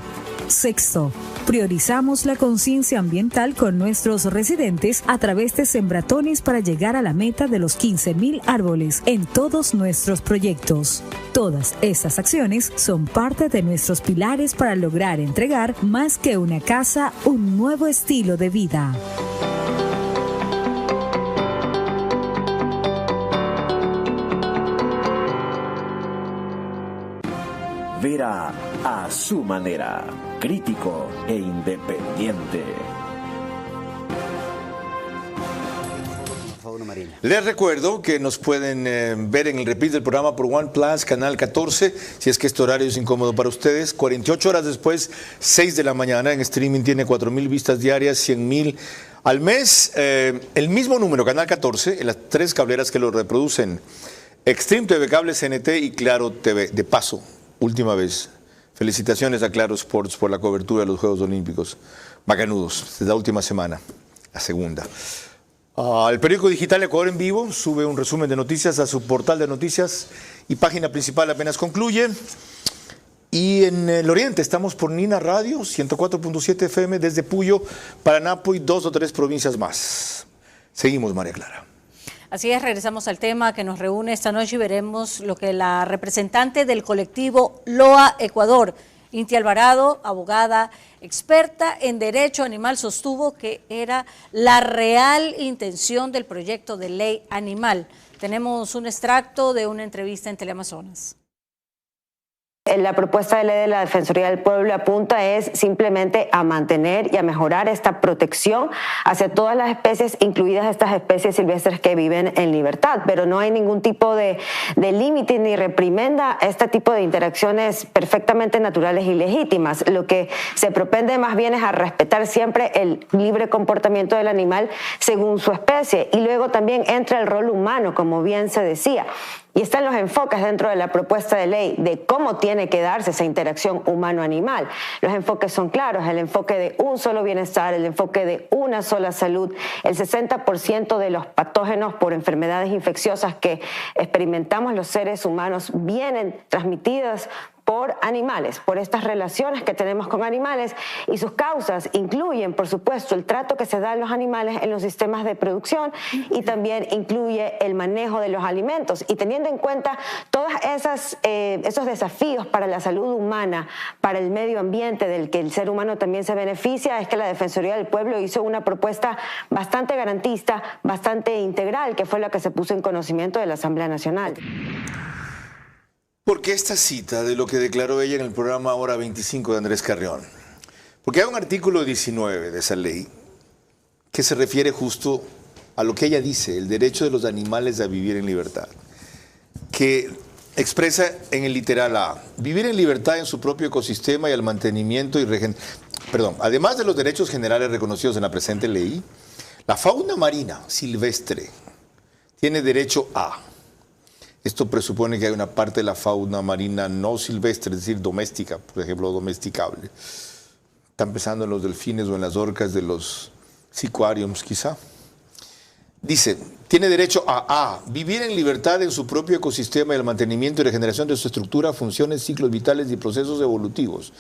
Sexto, priorizamos la conciencia ambiental con nuestros residentes a través de sembratones para llegar a la meta de los 15,000 árboles en todos nuestros proyectos. Todas estas acciones son parte de nuestros pilares para lograr entregar más que una casa, un nuevo estilo de vida. Vera a su manera, crítico e independiente. Les recuerdo que nos pueden ver en el repeat del programa por One Plus, Canal 14, si es que este horario es incómodo para ustedes. 48 horas después, 6 de la mañana, en streaming tiene 4,000 vistas diarias, 100,000 al mes. El mismo número, Canal 14, en las 3 cableras que lo reproducen Extreme TV Cable, CNT y Claro TV. De paso, última vez, felicitaciones a Claro Sports por la cobertura de los Juegos Olímpicos. Bacanudos, desde la última semana, la segunda. El periódico digital Ecuador en Vivo sube un resumen de noticias a su portal de noticias y página principal apenas concluye. Y en el oriente estamos por Nina Radio, 104.7 FM desde Puyo, Paraná y 2 o 3 provincias más. Seguimos, María Clara. Así es, regresamos al tema que nos reúne esta noche y veremos lo que la representante del colectivo LOA Ecuador, Inti Alvarado, abogada experta en derecho animal, sostuvo que era la real intención del proyecto de ley animal. Tenemos un extracto de una entrevista en Teleamazonas. La propuesta de ley de la Defensoría del Pueblo apunta es simplemente a mantener y a mejorar esta protección hacia todas las especies, incluidas estas especies silvestres que viven en libertad, pero no hay ningún tipo de límite ni reprimenda a este tipo de interacciones perfectamente naturales y legítimas. Lo que se propende más bien es a respetar siempre el libre comportamiento del animal según su especie, y luego también entra el rol humano, como bien se decía. Y están los enfoques dentro de la propuesta de ley de cómo tiene que darse esa interacción humano-animal. Los enfoques son claros, el enfoque de un solo bienestar, el enfoque de una sola salud. El 60% de los patógenos por enfermedades infecciosas que experimentamos los seres humanos vienen transmitidas por animales, por estas relaciones que tenemos con animales, y sus causas incluyen, por supuesto, el trato que se da a los animales en los sistemas de producción, y también incluye el manejo de los alimentos. Y teniendo en cuenta todos esos desafíos para la salud humana, para el medio ambiente del que el ser humano también se beneficia, es que la Defensoría del Pueblo hizo una propuesta bastante garantista, bastante integral, que fue la que se puso en conocimiento de la Asamblea Nacional. ¿Por qué esta cita de lo que declaró ella en el programa Hora 25 de Andrés Carrión? Porque hay un artículo 19 de esa ley que se refiere justo a lo que ella dice, el derecho de los animales a vivir en libertad, que expresa en el literal A, vivir en libertad en su propio ecosistema y al mantenimiento y además de los derechos generales reconocidos en la presente ley, la fauna marina silvestre tiene derecho a. Esto presupone que hay una parte de la fauna marina no silvestre, es decir, doméstica, por ejemplo, domesticable. Están pensando en los delfines o en las orcas de los sicuariums, quizá. Dice, tiene derecho a vivir en libertad en su propio ecosistema y el mantenimiento y regeneración de su estructura, funciones, ciclos vitales y procesos evolutivos.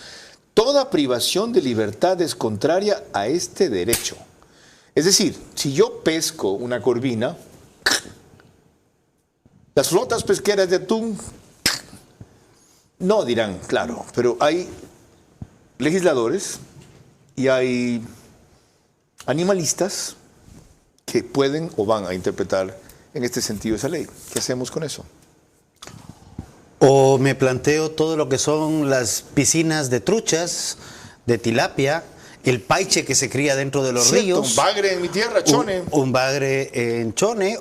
Toda privación de libertad es contraria a este derecho. Es decir, si yo pesco una corvina, las flotas pesqueras de atún no dirán, claro, pero hay legisladores y hay animalistas que pueden o van a interpretar en este sentido esa ley. ¿Qué hacemos con eso? O me planteo todo lo que son las piscinas de truchas, de tilapia, el paiche que se cría dentro de los ríos. Un bagre en mi tierra, Chone. Un bagre en Chone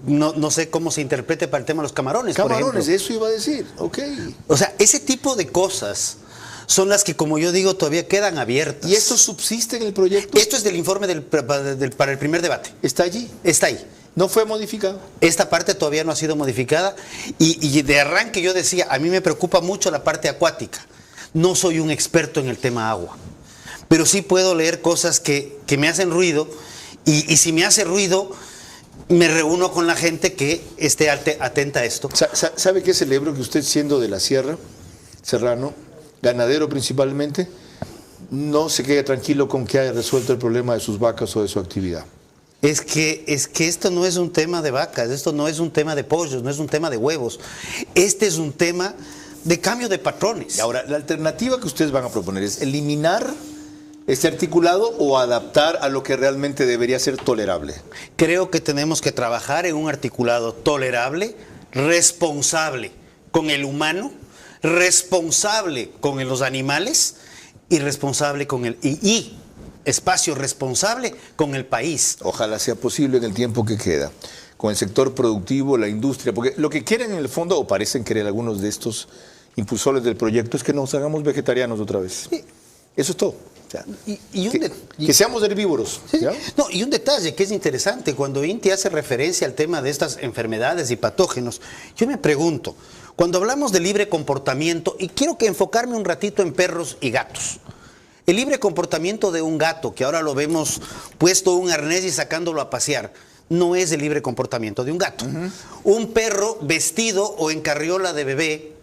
no sé cómo se interprete para el tema de los camarones, por ejemplo. Eso iba a decir, ok. O sea, ese tipo de cosas son las que, como yo digo, todavía quedan abiertas. ¿Y esto subsiste en el proyecto? Esto es del informe para el primer debate. ¿Está allí? Está ahí. ¿No fue modificado? Esta parte todavía no ha sido modificada y de arranque yo decía, a mí me preocupa mucho la parte acuática. No soy un experto en el tema agua, pero sí puedo leer cosas que me hacen ruido y si me hace ruido, me reúno con la gente que esté atenta a esto. ¿Sabe qué celebro? Que usted, siendo de la sierra, serrano, ganadero principalmente, no se quede tranquilo con que haya resuelto el problema de sus vacas o de su actividad. Es que esto no es un tema de vacas, esto no es un tema de pollos, no es un tema de huevos. Este es un tema de cambio de patrones. Y ahora, la alternativa que ustedes van a proponer es eliminar este articulado o adaptar a lo que realmente debería ser tolerable. Creo que tenemos que trabajar en un articulado tolerable, responsable con el humano, responsable con los animales y responsable con espacio responsable con el país. Ojalá sea posible en el tiempo que queda, con el sector productivo, la industria, porque lo que quieren en el fondo, o parecen querer algunos de estos impulsores del proyecto, es que nos hagamos vegetarianos otra vez. Sí. Eso es todo. O sea, que seamos herbívoros. Sí. No, y un detalle que es interesante, cuando Inti hace referencia al tema de estas enfermedades y patógenos, yo me pregunto, cuando hablamos de libre comportamiento, y quiero que enfocarme un ratito en perros y gatos, el libre comportamiento de un gato, que ahora lo vemos puesto un arnés y sacándolo a pasear, no es el libre comportamiento de un gato. Un perro vestido o en carriola de bebé,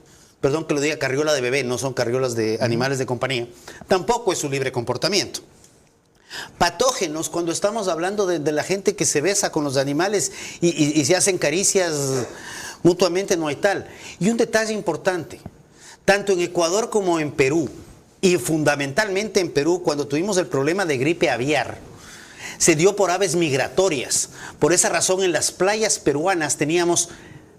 perdón que lo diga carriola de bebé, no son carriolas de animales de compañía, tampoco es su libre comportamiento. Patógenos, cuando estamos hablando de la gente que se besa con los animales y se hacen caricias mutuamente, no hay tal. Y un detalle importante, tanto en Ecuador como en Perú, y fundamentalmente en Perú, cuando tuvimos el problema de gripe aviar, se dio por aves migratorias. Por esa razón, en las playas peruanas teníamos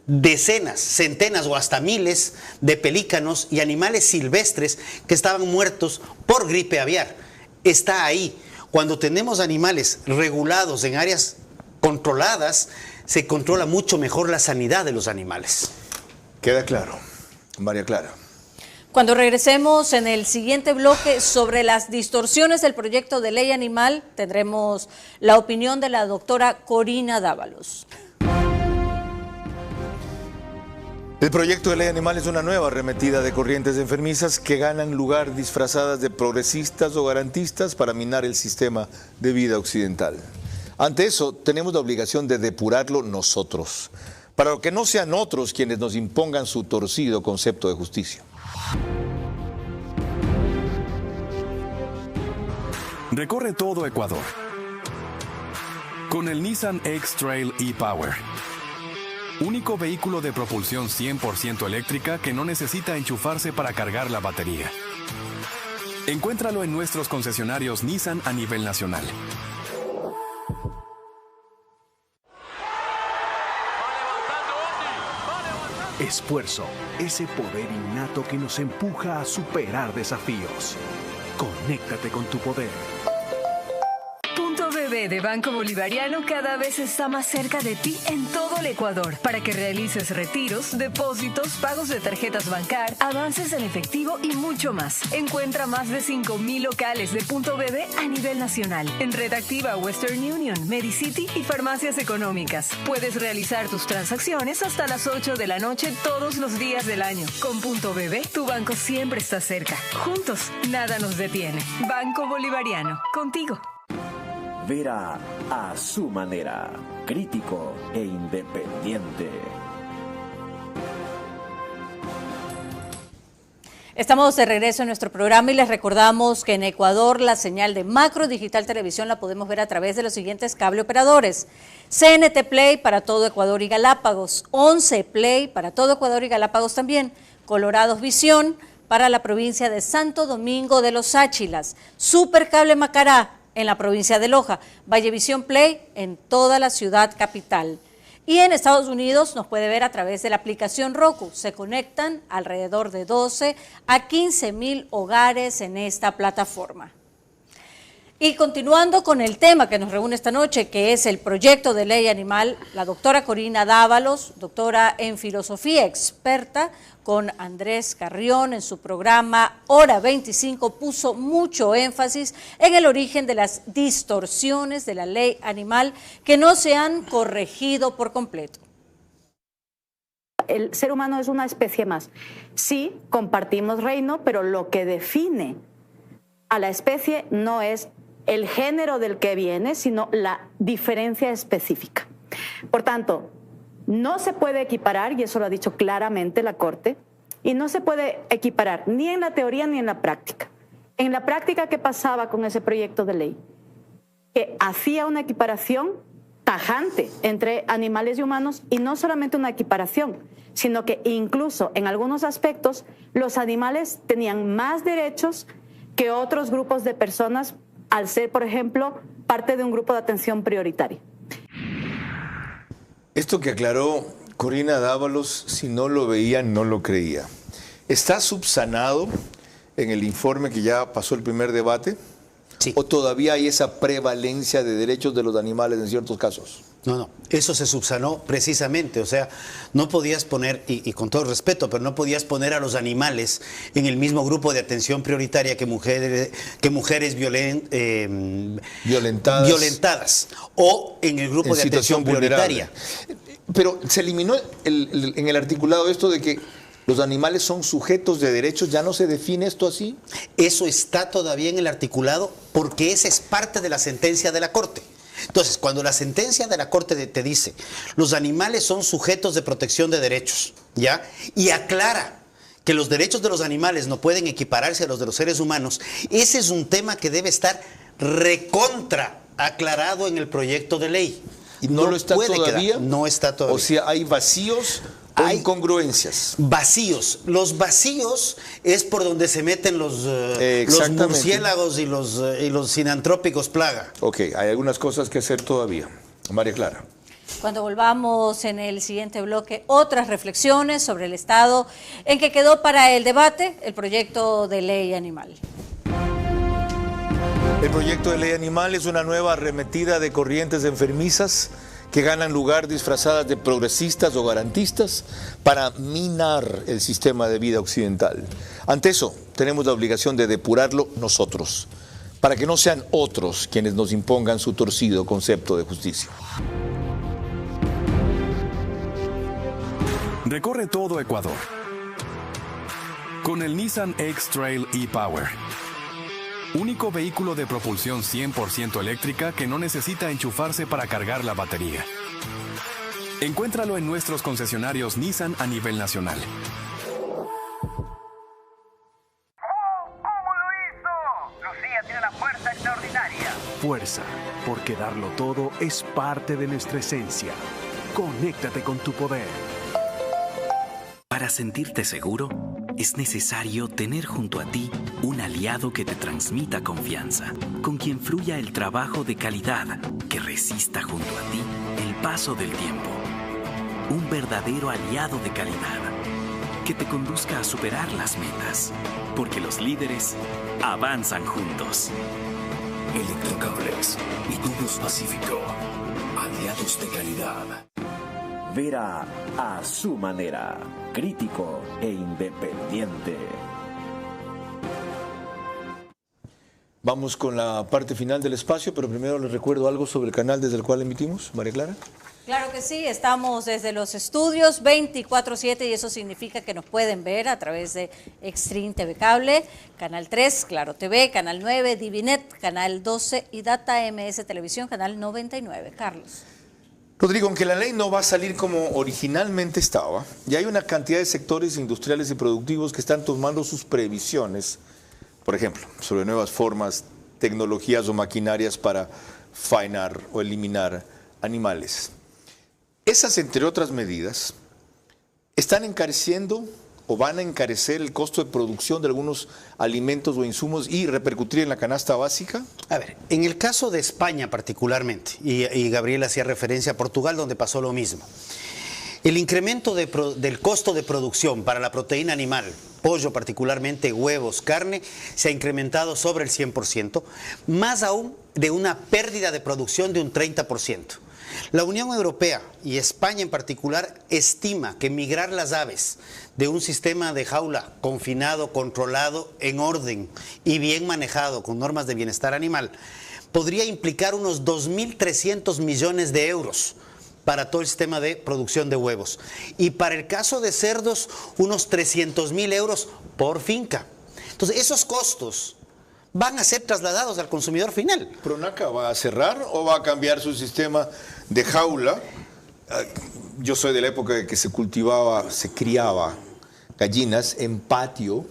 decenas, centenas o hasta miles de pelícanos y animales silvestres que estaban muertos por gripe aviar. Está ahí. Cuando tenemos animales regulados en áreas controladas, se controla mucho mejor la sanidad de los animales. Queda claro. María Clara. Cuando regresemos en el siguiente bloque sobre las distorsiones del proyecto de ley animal, tendremos la opinión de la doctora Corina Dávalos. El proyecto de ley animal es una nueva arremetida de corrientes enfermizas que ganan lugar disfrazadas de progresistas o garantistas para minar el sistema de vida occidental. Ante eso, tenemos la obligación de depurarlo nosotros, para que no sean otros quienes nos impongan su torcido concepto de justicia. Recorre todo Ecuador con el Nissan X-Trail e-Power. Único vehículo de propulsión 100% eléctrica que no necesita enchufarse para cargar la batería. Encuéntralo en nuestros concesionarios Nissan a nivel nacional. Esfuerzo, ese poder innato que nos empuja a superar desafíos. Conéctate con tu poder. Punto BB de Banco Bolivariano cada vez está más cerca de ti en todo el Ecuador para que realices retiros, depósitos, pagos de tarjetas Bancar, avances en efectivo y mucho más. Encuentra más de 5,000 locales de Punto BB a nivel nacional en Red Activa, Western Union, Medicity y farmacias económicas. Puedes realizar tus transacciones hasta las 8 de la noche todos los días del año. Con Punto BB, tu banco siempre está cerca. Juntos, nada nos detiene. Banco Bolivariano, contigo. Vera a su manera, crítico e independiente. Estamos de regreso en nuestro programa y les recordamos que en Ecuador la señal de Macro Digital Televisión la podemos ver a través de los siguientes cable operadores. CNT Play para todo Ecuador y Galápagos, 11 Play para todo Ecuador y Galápagos también, Colorados Visión para la provincia de Santo Domingo de los Áchilas, Supercable Macará en la provincia de Loja, Vallevisión Play en toda la ciudad capital. Y en Estados Unidos nos puede ver a través de la aplicación Roku. Se conectan alrededor de 12 a 15,000 hogares en esta plataforma. Y continuando con el tema que nos reúne esta noche, que es el proyecto de ley animal, la doctora Corina Dávalos, doctora en filosofía, experta con Andrés Carrión en su programa Hora 25, puso mucho énfasis en el origen de las distorsiones de la ley animal que no se han corregido por completo. El ser humano es una especie más. Sí, compartimos reino, pero lo que define a la especie no es el género del que viene, sino la diferencia específica. Por tanto, no se puede equiparar, y eso lo ha dicho claramente la Corte, y no se puede equiparar ni en la teoría ni en la práctica. En la práctica, ¿qué pasaba con ese proyecto de ley? Que hacía una equiparación tajante entre animales y humanos, y no solamente una equiparación, sino que incluso en algunos aspectos los animales tenían más derechos que otros grupos de personas al ser, por ejemplo, parte de un grupo de atención prioritaria. Esto que aclaró Corina Dávalos, si no lo veía, no lo creía. ¿Está subsanado en el informe que ya pasó el primer debate? Sí. ¿O todavía hay esa prevalencia de derechos de los animales en ciertos casos? No, eso se subsanó precisamente, o sea, no podías poner, y con todo respeto, pero no podías poner a los animales en el mismo grupo de atención prioritaria que mujeres violentadas o en el grupo de atención prioritaria. Pero se eliminó en el articulado esto de que los animales son sujetos de derechos, ¿ya no se define esto así? Eso está todavía en el articulado porque esa es parte de la sentencia de la Corte. Entonces, cuando la sentencia de la Corte te dice los animales son sujetos de protección de derechos, ¿ya? Y aclara que los derechos de los animales no pueden equipararse a los de los seres humanos, ese es un tema que debe estar recontra aclarado en el proyecto de ley. ¿Y no lo está todavía? No está todavía. O sea, hay vacíos o incongruencias. Vacíos. Los vacíos es por donde se meten los murciélagos y los sinantrópicos plaga. Ok, hay algunas cosas que hacer todavía. María Clara. Cuando volvamos en el siguiente bloque, otras reflexiones sobre el estado en que quedó para el debate el proyecto de ley animal. El proyecto de ley animal es una nueva arremetida de corrientes enfermizas que ganan lugar disfrazadas de progresistas o garantistas para minar el sistema de vida occidental. Ante eso, tenemos la obligación de depurarlo nosotros, para que no sean otros quienes nos impongan su torcido concepto de justicia. Recorre todo Ecuador con el Nissan X-Trail e-Power. Único vehículo de propulsión 100% eléctrica que no necesita enchufarse para cargar la batería. Encuéntralo en nuestros concesionarios Nissan a nivel nacional. Lucía tiene la fuerza extraordinaria. Fuerza, porque darlo todo es parte de nuestra esencia. Conéctate con tu poder. Para sentirte seguro, es necesario tener junto a ti un aliado que te transmita confianza, con quien fluya el trabajo de calidad, que resista junto a ti el paso del tiempo. Un verdadero aliado de calidad, que te conduzca a superar las metas, porque los líderes avanzan juntos. Electrocables y Tubos Pacífico, aliados de calidad. Vera a su manera, crítico e independiente. Vamos con la parte final del espacio, pero primero les recuerdo algo sobre el canal desde el cual emitimos. María Clara. Claro que sí, estamos desde los estudios 24/7 y eso significa que nos pueden ver a través de Extreme TV Cable, Canal 3, Claro TV, Canal 9, Divinet, Canal 12 y Data MS Televisión, Canal 99. Carlos. Rodrigo, aunque la ley no va a salir como originalmente estaba, ya hay una cantidad de sectores industriales y productivos que están tomando sus previsiones, por ejemplo, sobre nuevas formas, tecnologías o maquinarias para faenar o eliminar animales. Esas, entre otras medidas, están encareciendo o van a encarecer el costo de producción de algunos alimentos o insumos y repercutir en la canasta básica. A ver, en el caso de España particularmente, y Gabriel hacía referencia a Portugal, donde pasó lo mismo, el incremento del costo de producción para la proteína animal, pollo particularmente, huevos, carne, se ha incrementado sobre el 100%, más aún de una pérdida de producción de un 30%. La Unión Europea y España en particular estima que migrar las aves de un sistema de jaula confinado, controlado, en orden y bien manejado con normas de bienestar animal podría implicar unos 2.300 millones de euros para todo el sistema de producción de huevos. Y para el caso de cerdos, unos 300.000 euros por finca. Entonces, esos costos van a ser trasladados al consumidor final. ¿Pronaca va a cerrar o va a cambiar su sistema de jaula? Yo soy de la época de que se criaba gallinas en patio,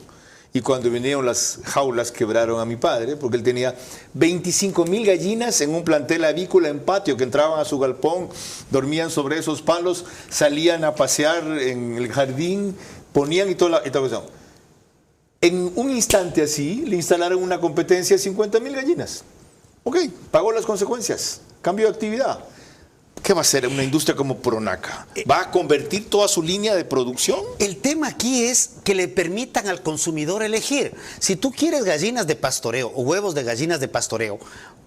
y cuando vinieron las jaulas quebraron a mi padre, porque él tenía 25.000 gallinas en un plantel avícola en patio, que entraban a su galpón, dormían sobre esos palos, salían a pasear en el jardín, ponían y toda la cuestión. En un instante así, le instalaron una competencia de 50.000 gallinas. Ok, pagó las consecuencias, cambio de actividad. ¿Qué va a hacer una industria como Pronaca? ¿Va a convertir toda su línea de producción? El tema aquí es que le permitan al consumidor elegir. Si tú quieres gallinas de pastoreo o huevos de gallinas de pastoreo,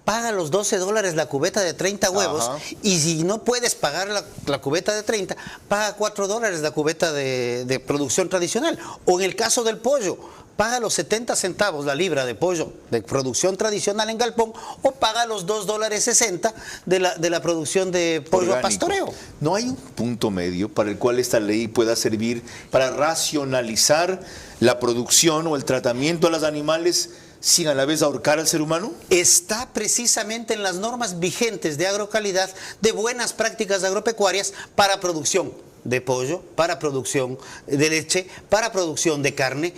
paga los $12 la cubeta de 30 huevos. Ajá. Y si no puedes pagar la cubeta de 30, paga $4 la cubeta de producción tradicional. O en el caso del pollo, paga los 70 centavos la libra de pollo de producción tradicional en galpón o paga los $2.60 de la producción de pollo a pastoreo. ¿No hay un punto medio para el cual esta ley pueda servir para racionalizar la producción o el tratamiento a los animales sin a la vez ahorcar al ser humano? Está precisamente en las normas vigentes de agrocalidad de buenas prácticas agropecuarias para producción de pollo, para producción de leche, para producción de carne.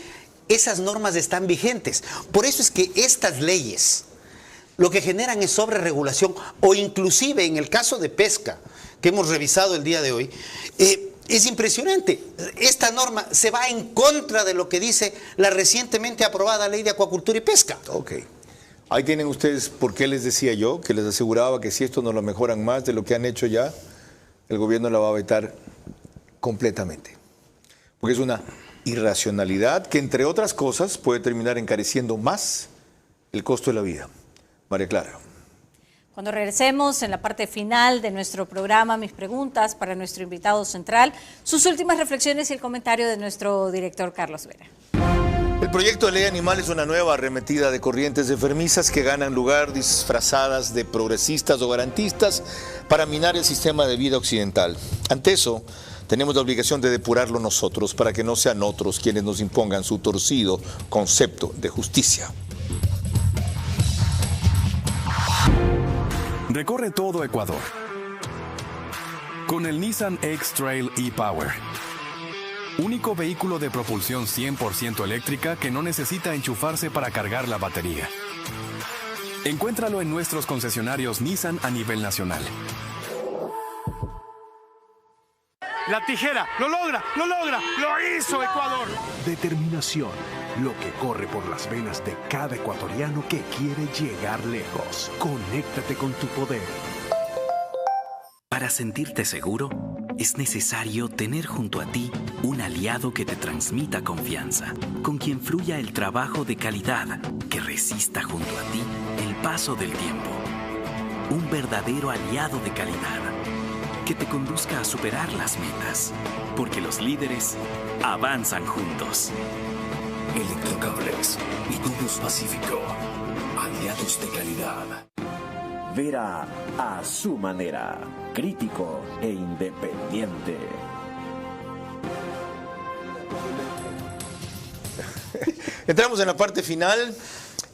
Esas normas están vigentes. Por eso es que estas leyes lo que generan es sobreregulación, o inclusive en el caso de pesca que hemos revisado el día de hoy, es impresionante. Esta norma se va en contra de lo que dice la recientemente aprobada Ley de Acuacultura y Pesca. Ok. Ahí tienen ustedes por qué les decía yo, que les aseguraba que si esto no lo mejoran más de lo que han hecho ya, el gobierno la va a vetar completamente. Porque es una irracionalidad que, entre otras cosas, puede terminar encareciendo más el costo de la vida. María Clara. Cuando regresemos en la parte final de nuestro programa, mis preguntas para nuestro invitado central, sus últimas reflexiones y el comentario de nuestro director Carlos Vera. El proyecto de ley animal es una nueva arremetida de corrientes enfermizas que ganan lugar disfrazadas de progresistas o garantistas para minar el sistema de vida occidental. Ante eso, tenemos la obligación de depurarlo nosotros para que no sean otros quienes nos impongan su torcido concepto de justicia. Recorre todo Ecuador con el Nissan X-Trail e-Power. Único vehículo de propulsión 100% eléctrica que no necesita enchufarse para cargar la batería. Encuéntralo en nuestros concesionarios Nissan a nivel nacional. La tijera, lo logra, lo hizo Ecuador. Determinación, lo que corre por las venas de cada ecuatoriano que quiere llegar lejos. Conéctate con tu poder. Para sentirte seguro, es necesario tener junto a ti un aliado que te transmita confianza, con quien fluya el trabajo de calidad, que resista junto a ti el paso del tiempo. Un verdadero aliado de calidad, que te conduzca a superar las metas, porque los líderes avanzan juntos. Electrocables y Tubos Pacífico, aliados de calidad. Vera a su manera, crítico e independiente. Entramos en la parte final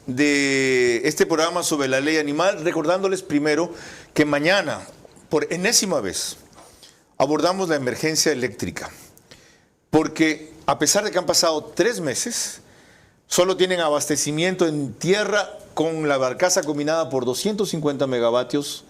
de este programa sobre la ley animal, recordándoles primero que mañana, por enésima vez, abordamos la emergencia eléctrica, porque a pesar de que han pasado 3 meses, solo tienen abastecimiento en tierra con la barcaza combinada por 250 megavatios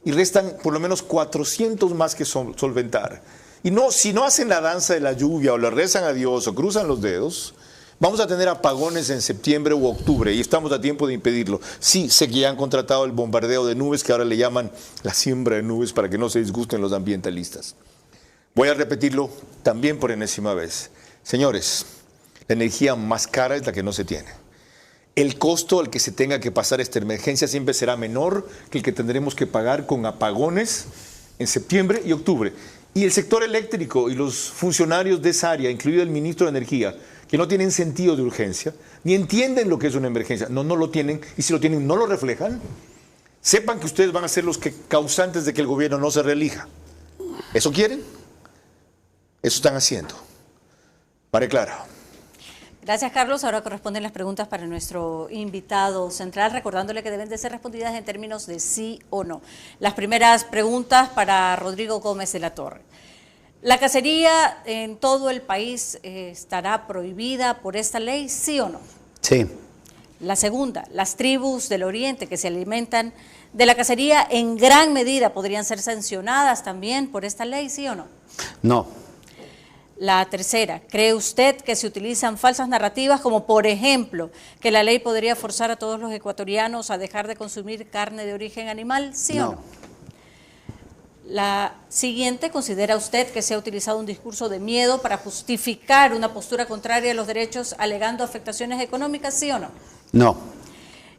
y restan por lo menos 400 más que solventar. Y no, si no hacen la danza de la lluvia o le rezan a Dios o cruzan los dedos, vamos a tener apagones en septiembre u octubre y estamos a tiempo de impedirlo. Sí, sé que ya han contratado el bombardeo de nubes, que ahora le llaman la siembra de nubes para que no se disgusten los ambientalistas. Voy a repetirlo también por enésima vez. Señores, la energía más cara es la que no se tiene. El costo al que se tenga que pasar esta emergencia siempre será menor que el que tendremos que pagar con apagones en septiembre y octubre. Y el sector eléctrico y los funcionarios de esa área, incluido el ministro de Energía, que no tienen sentido de urgencia, ni entienden lo que es una emergencia. No lo tienen, y si lo tienen, no lo reflejan. Sepan que ustedes van a ser los causantes de que el gobierno no se reelija. ¿Eso quieren? Eso están haciendo. María Clara. Gracias, Carlos. Ahora corresponden las preguntas para nuestro invitado central, recordándole que deben de ser respondidas en términos de sí o no. Las primeras preguntas para Rodrigo Gómez de la Torre. ¿La cacería en todo el país estará prohibida por esta ley, sí o no? Sí. La segunda, ¿las tribus del oriente que se alimentan de la cacería en gran medida podrían ser sancionadas también por esta ley, sí o no? No. La tercera, ¿cree usted que se utilizan falsas narrativas como, por ejemplo, que la ley podría forzar a todos los ecuatorianos a dejar de consumir carne de origen animal, sí o no? La siguiente, ¿considera usted que se ha utilizado un discurso de miedo para justificar una postura contraria a los derechos alegando afectaciones económicas, sí o no? No.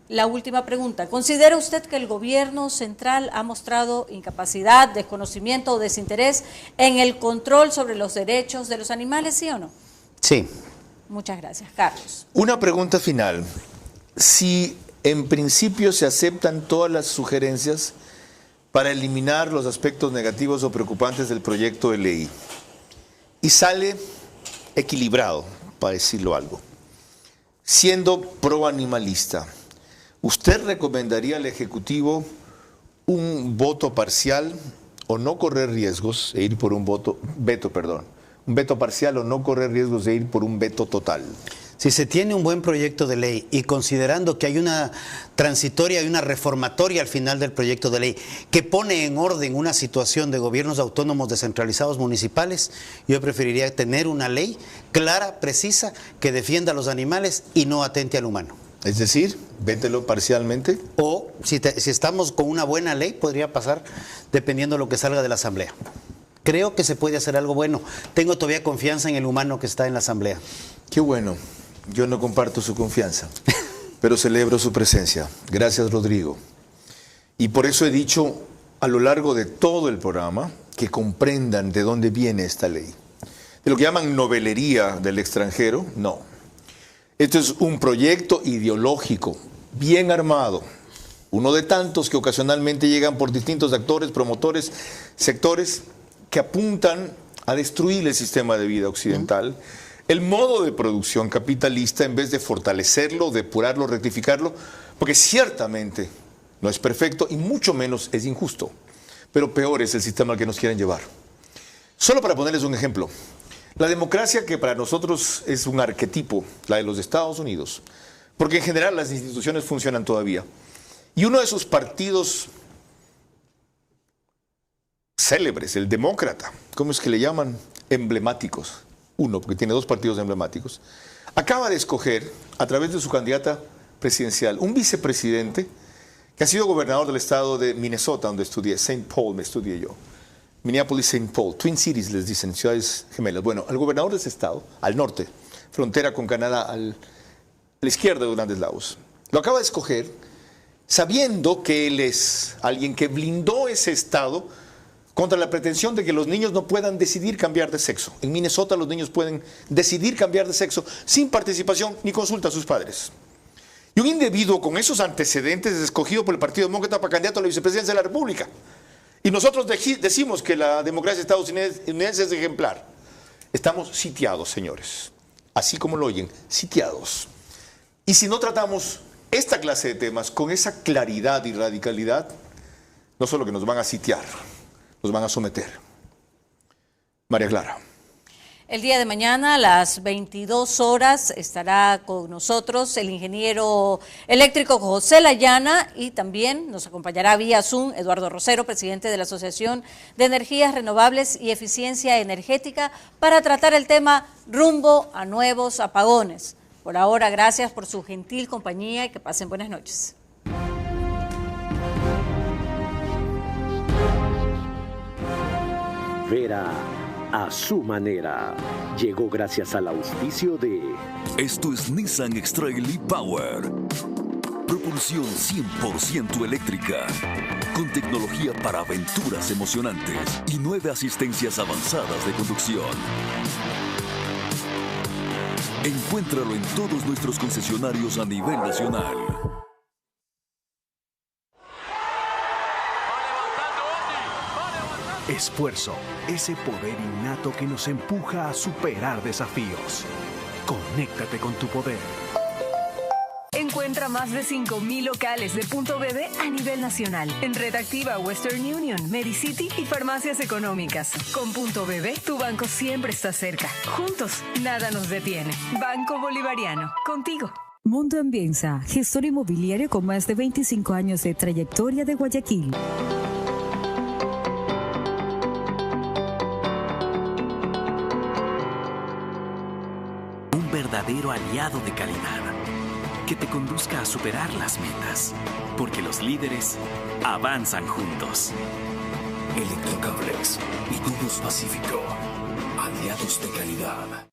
La última pregunta, ¿considera usted que el gobierno central ha mostrado incapacidad, desconocimiento o desinterés en el control sobre los derechos de los animales, sí o no? Sí. Muchas gracias. Carlos. Una pregunta final. Si en principio se aceptan todas las sugerencias para eliminar los aspectos negativos o preocupantes del proyecto de ley y sale equilibrado, para decirlo algo, siendo proanimalista, ¿usted recomendaría al Ejecutivo un voto parcial o no correr riesgos e ir por un veto parcial o no correr riesgos de ir por un veto total? Si se tiene un buen proyecto de ley y considerando que hay una transitoria y una reformatoria al final del proyecto de ley que pone en orden una situación de gobiernos autónomos descentralizados municipales, yo preferiría tener una ley clara, precisa, que defienda a los animales y no atente al humano. Es decir, vételo parcialmente. O si estamos con una buena ley, podría pasar dependiendo de lo que salga de la Asamblea. Creo que se puede hacer algo bueno. Tengo todavía confianza en el humano que está en la Asamblea. Qué bueno. Yo no comparto su confianza, pero celebro su presencia. Gracias, Rodrigo. Y por eso he dicho a lo largo de todo el programa que comprendan de dónde viene esta ley. De lo que llaman novelería del extranjero, no. Esto es un proyecto ideológico, bien armado, uno de tantos que ocasionalmente llegan por distintos actores, promotores, sectores que apuntan a destruir el sistema de vida occidental, el modo de producción capitalista, en vez de fortalecerlo, depurarlo, rectificarlo, porque ciertamente no es perfecto y mucho menos es injusto, pero peor es el sistema al que nos quieren llevar. Solo para ponerles un ejemplo, la democracia, que para nosotros es un arquetipo, la de los Estados Unidos, porque en general las instituciones funcionan todavía, y uno de sus partidos célebres, el demócrata, ¿cómo es que le llaman? Emblemáticos. Uno, porque tiene dos partidos emblemáticos, acaba de escoger, a través de su candidata presidencial, un vicepresidente que ha sido gobernador del estado de Minnesota, donde estudié, St. Paul me estudié yo, Minneapolis, St. Paul, Twin Cities les dicen, ciudades gemelas. Bueno, al gobernador de ese estado, al norte, frontera con Canadá, a la izquierda de Hernández Lagos, lo acaba de escoger sabiendo que él es alguien que blindó ese estado contra la pretensión de que los niños no puedan decidir cambiar de sexo. En Minnesota los niños pueden decidir cambiar de sexo sin participación ni consulta a sus padres. Y un individuo con esos antecedentes es escogido por el Partido Demócrata para candidato a la vicepresidencia de la República. Y nosotros decimos que la democracia estadounidense es ejemplar. Estamos sitiados, señores. Así como lo oyen, sitiados. Y si no tratamos esta clase de temas con esa claridad y radicalidad, no solo que nos van a sitiar, nos van a someter. María Clara. El día de mañana a las 22 horas estará con nosotros el ingeniero eléctrico José Layana y también nos acompañará vía Zoom Eduardo Rosero, presidente de la Asociación de Energías Renovables y Eficiencia Energética, para tratar el tema rumbo a nuevos apagones. Por ahora, gracias por su gentil compañía y que pasen buenas noches. Vera a su manera. Llegó gracias al auspicio de... Esto es Nissan X-Trail e-Power. Propulsión 100% eléctrica. Con tecnología para aventuras emocionantes y 9 asistencias avanzadas de conducción. Encuéntralo en todos nuestros concesionarios a nivel nacional. Esfuerzo, ese poder innato que nos empuja a superar desafíos. Conéctate con tu poder. Encuentra más de 5,000 locales de Punto BB a nivel nacional. En Red Activa, Western Union, Medicity y farmacias económicas. Con Punto BB, tu banco siempre está cerca. Juntos, nada nos detiene. Banco Bolivariano, contigo. Mundo Ambienza, gestor inmobiliario con más de 25 años de trayectoria de Guayaquil. Un verdadero aliado de calidad que te conduzca a superar las metas, porque los líderes avanzan juntos. Electrocables y Tubos Pacífico. Aliados de calidad.